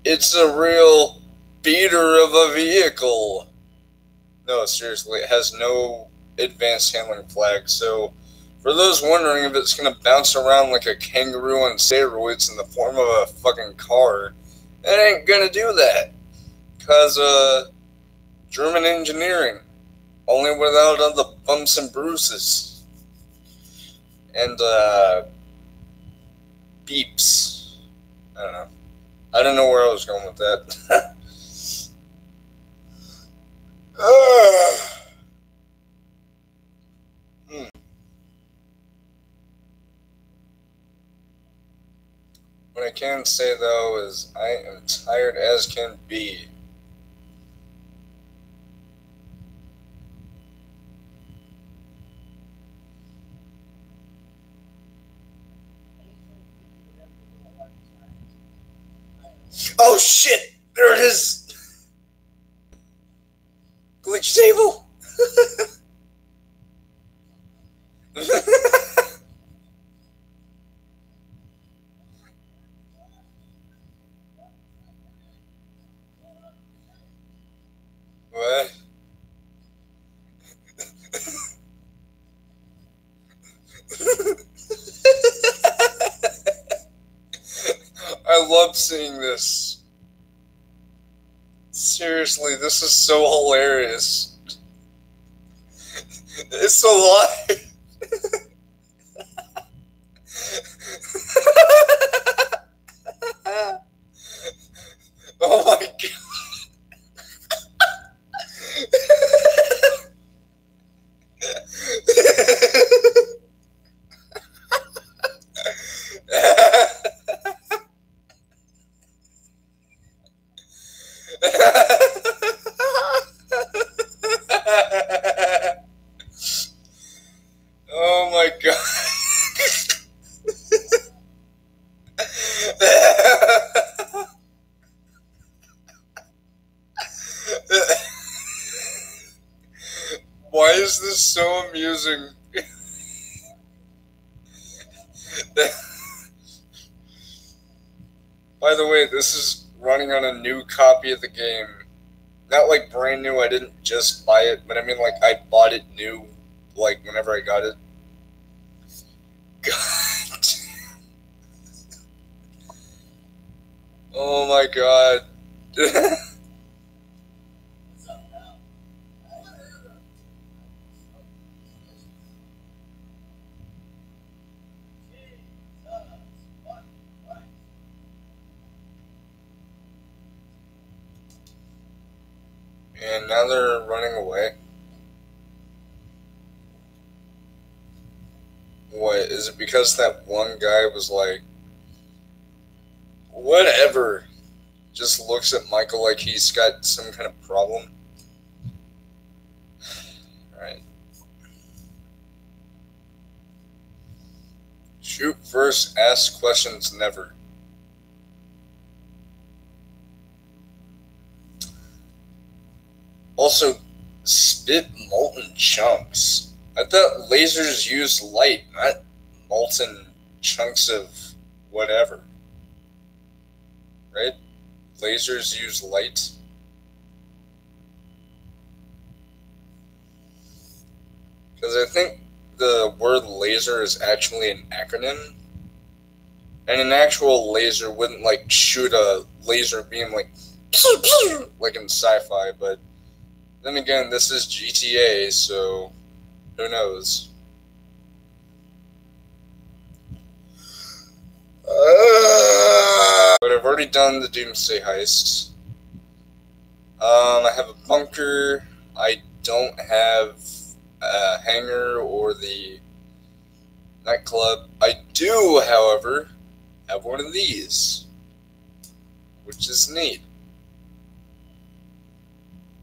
it's a real beater of a vehicle. No, seriously, it has no advanced handling flag, so for those wondering if it's going to bounce around like a kangaroo on steroids in the form of a fucking car, it ain't going to do that. Because, German engineering, only without all the bumps and bruises. And, beeps. I don't know. I don't know where I was going with that. What I can say, though, is I am tired as can be. Oh shit! There it is! Glitch table! What? I love seeing this. Seriously, this is so hilarious. It's alive. Oh my god. Oh my god. Why is this so amusing? By the way, this is running on a new copy of the game. Not like brand new, I didn't just buy it, but I mean like I bought it new, like whenever I got it. God. Oh my god. And now they're running away. What, is it because that one guy was like, whatever, just looks at Michael like he's got some kind of problem? Alright. Shoot first, ask questions never. Also, spit molten chunks. I thought lasers use light, not molten chunks of whatever. Right? Lasers use light. Because I think the word laser is actually an acronym. And an actual laser wouldn't like shoot a laser beam like pew pew like in sci-fi, but then again, this is GTA, so who knows? But I've already done the Doomsday heist. I have a bunker. I don't have a hangar or the nightclub. I do, however, have one of these, which is neat.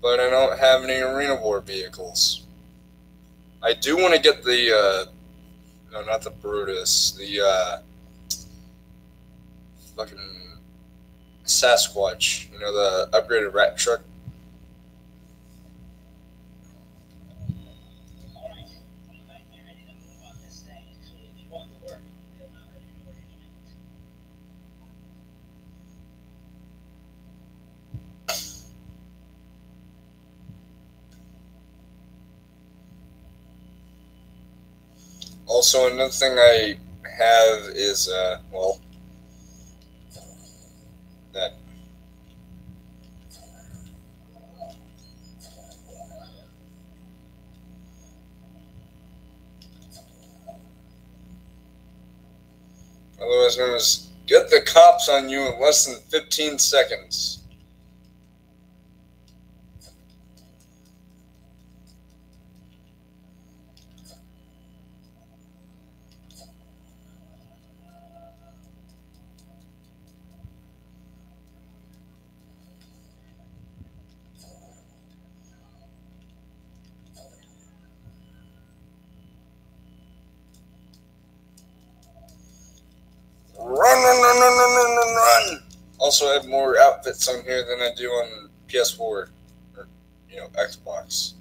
but I don't have any Arena War vehicles. I do want to get the, no, not the Brutus, the, fucking Sasquatch, you know, the upgraded rat truck. Also, another thing I have is, well, that. Otherwise known as get the cops on you in less than 15 seconds. Run! Also, I have more outfits on here than I do on PS4 or, you know, Xbox.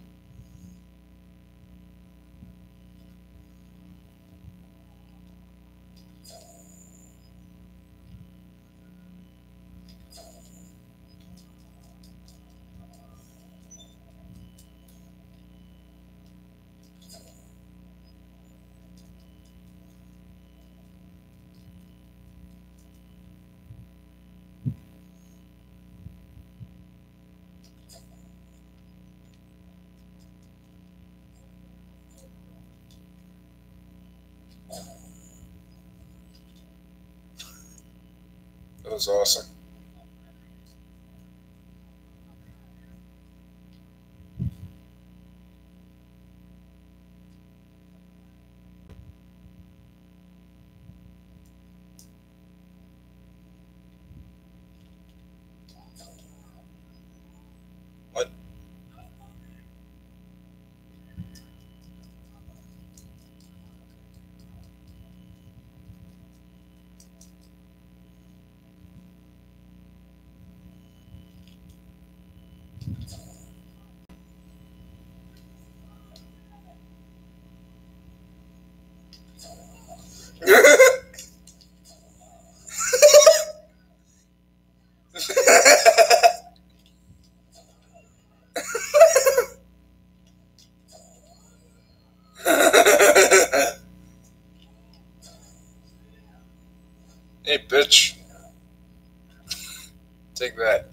That was awesome. What? Hey, bitch. Take that.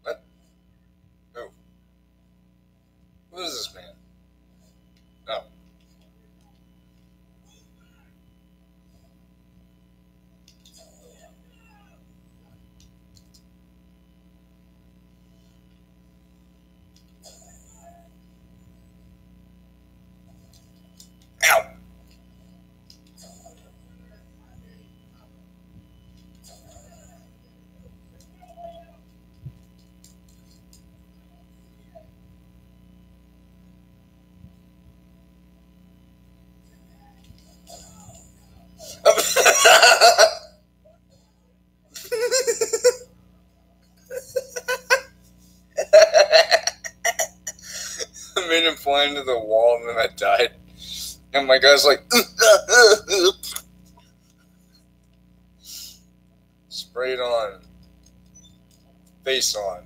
What? Who? Who is this man? Oh. Ow. I made him fly into the wall and then I died. And my guy's like, spray it on. Face on.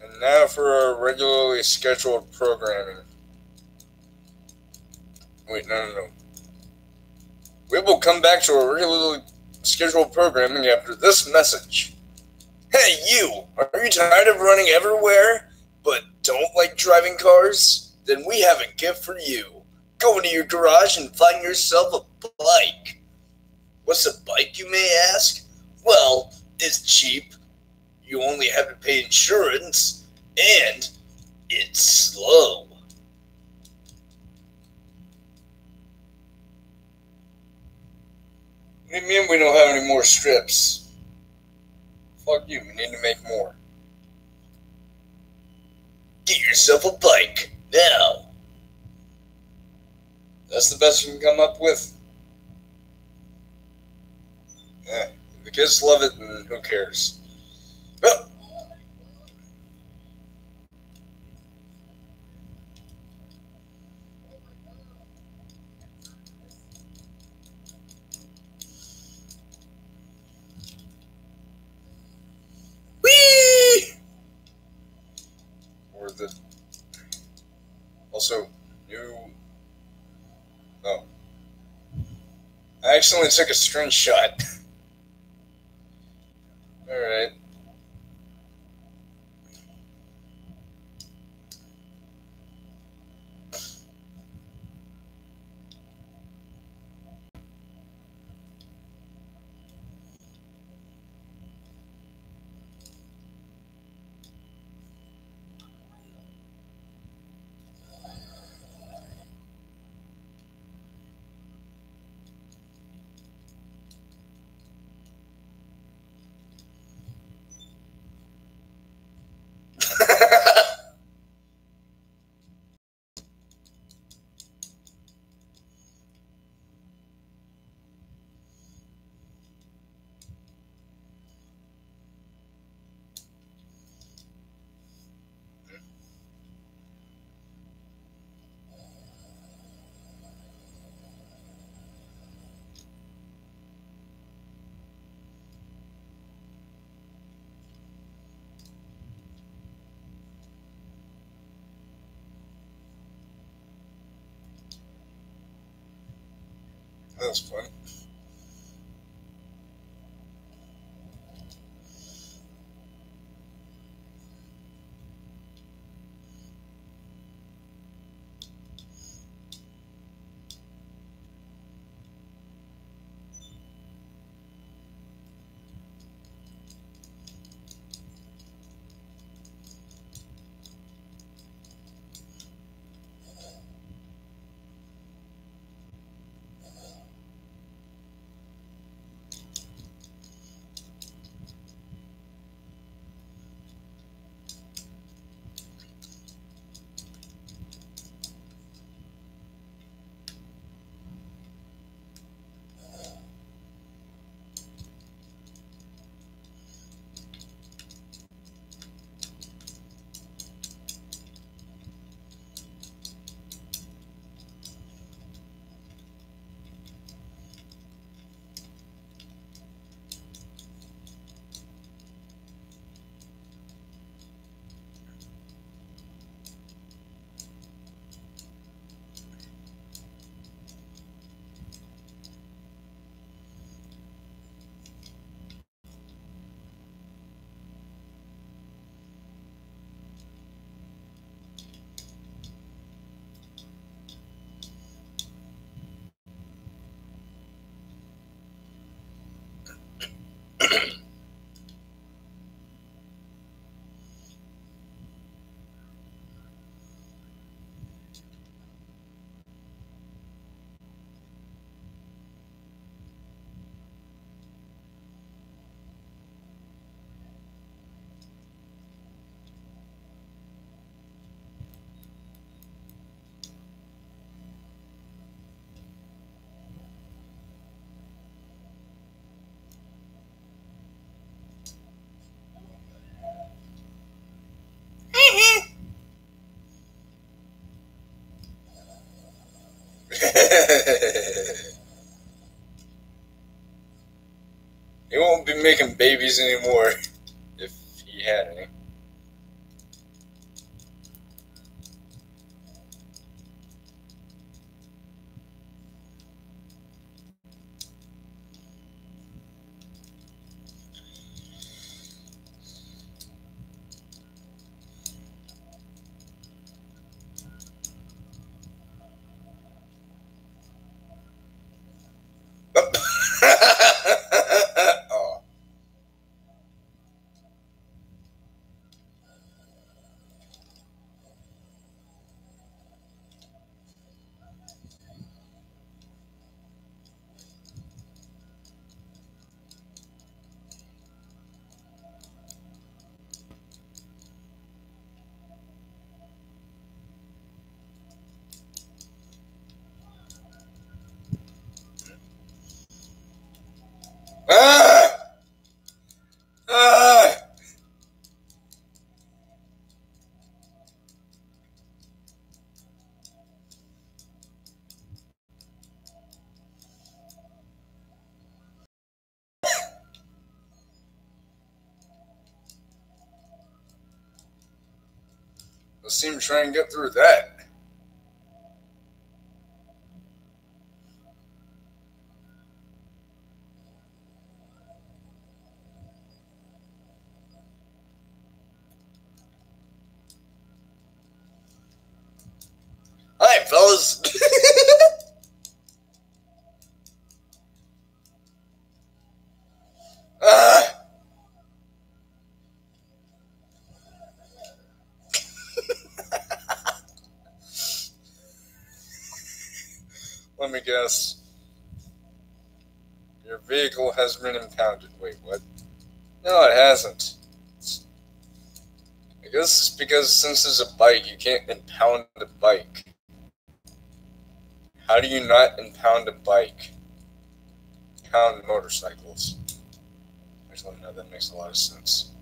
And now for our regularly scheduled programming. Wait, no. We will come back to our regularly scheduled programming after this message. Hey, you! Are you tired of running everywhere but don't like driving cars? Then we have a gift for you. Go into your garage and find yourself a bike. What's a bike, you may ask? Well, it's cheap. You only have to pay insurance, and it's slow. What do you mean we don't have any more strips? Fuck you, we need to make more. Get yourself a bike, now. That's the best you can come up with? Yeah, if the kids love it, then who cares? Oh. Whee! Or the... Also, new... Oh. I accidentally took a screenshot. Alright. That was fun. He won't be making babies anymore if he had any. Let's see him try and get through that. Hi, fellas. Ah. Let me guess. Your vehicle has been impounded. Wait, what? No, it hasn't. I guess it's because since it's a bike, you can't impound a bike. How do you not impound a bike? Impound motorcycles. Actually, no, that makes a lot of sense.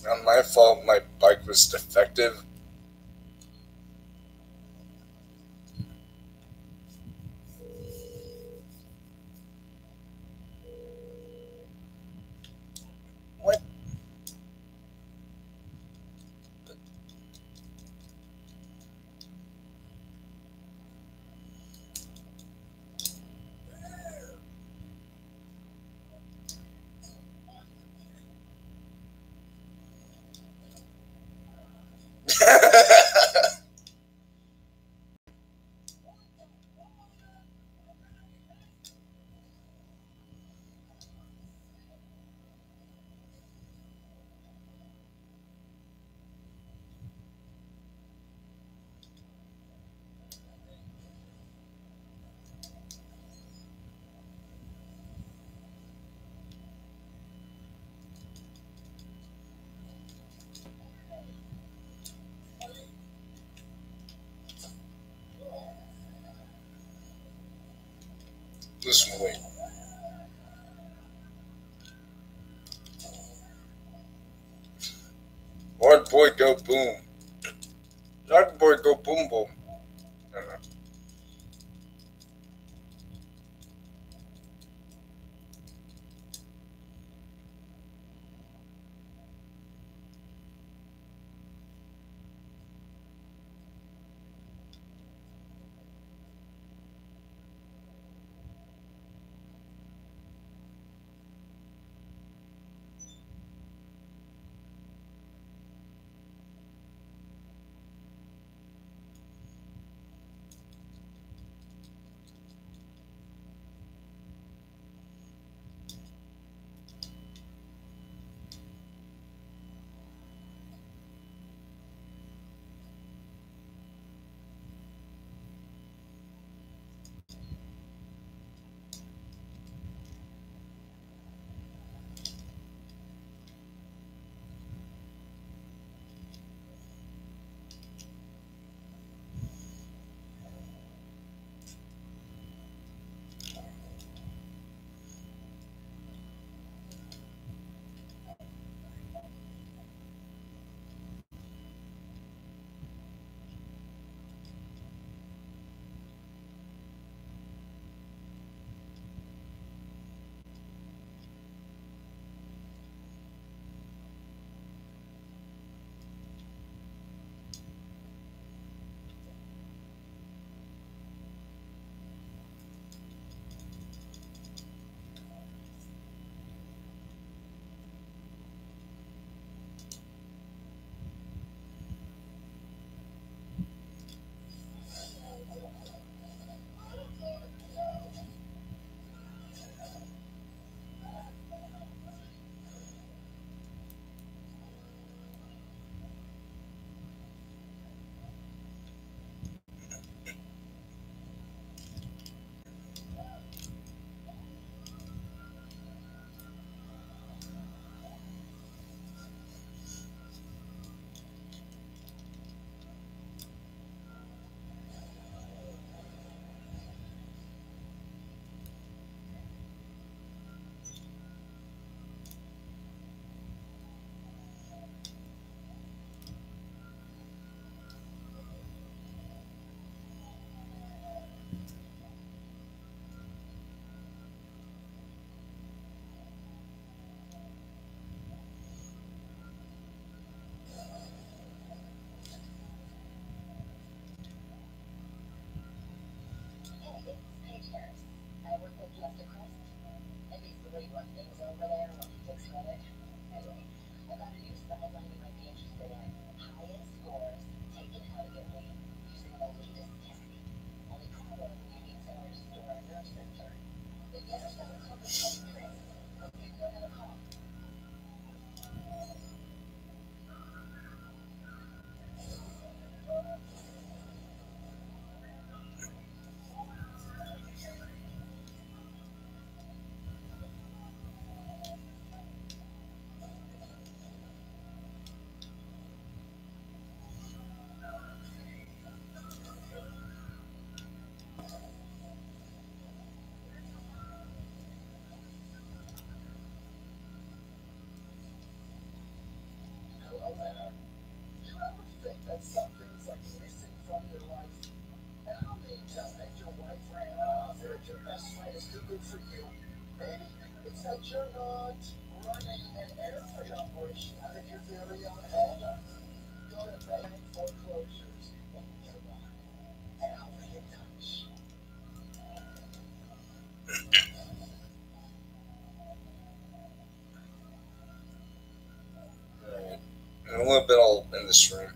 Not my fault my bike was defective. What? Listen, wait. Hard boy go boom. Hard boy go boom boom. I don't know. And a little bit all in this room.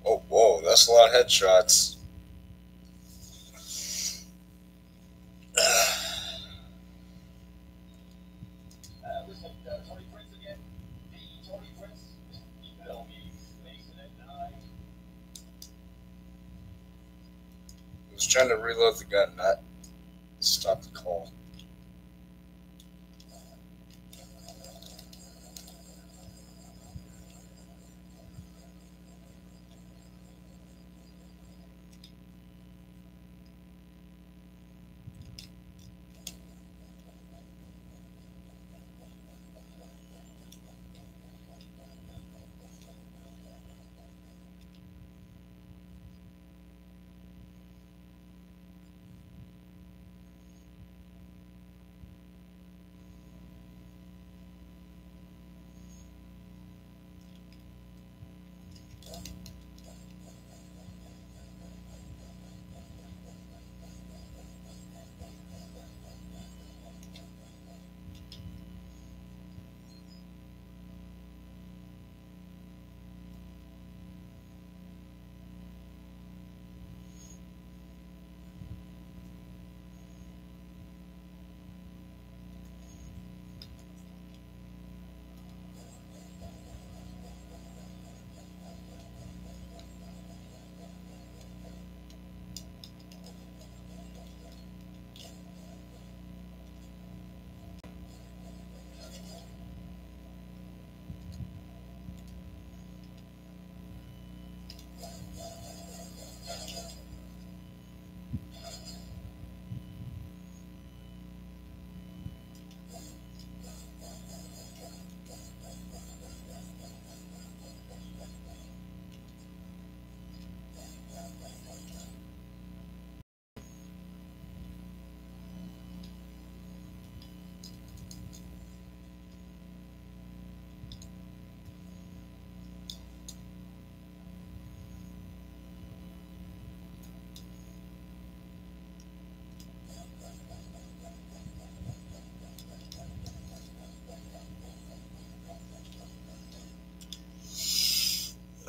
Oh, whoa, that's a lot of headshots. I was trying to reload the gun, not stop the call.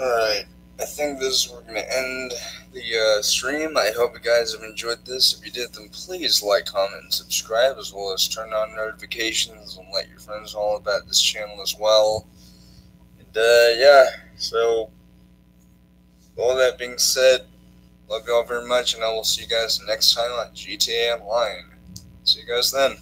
Alright, I think this is where we're going to end the stream. I hope you guys have enjoyed this. If you did, then please like, comment, and subscribe, as well as turn on notifications and let your friends know all about this channel as well. And yeah, so all that being said, love you all very much, and I will see you guys next time on GTA Online. See you guys then.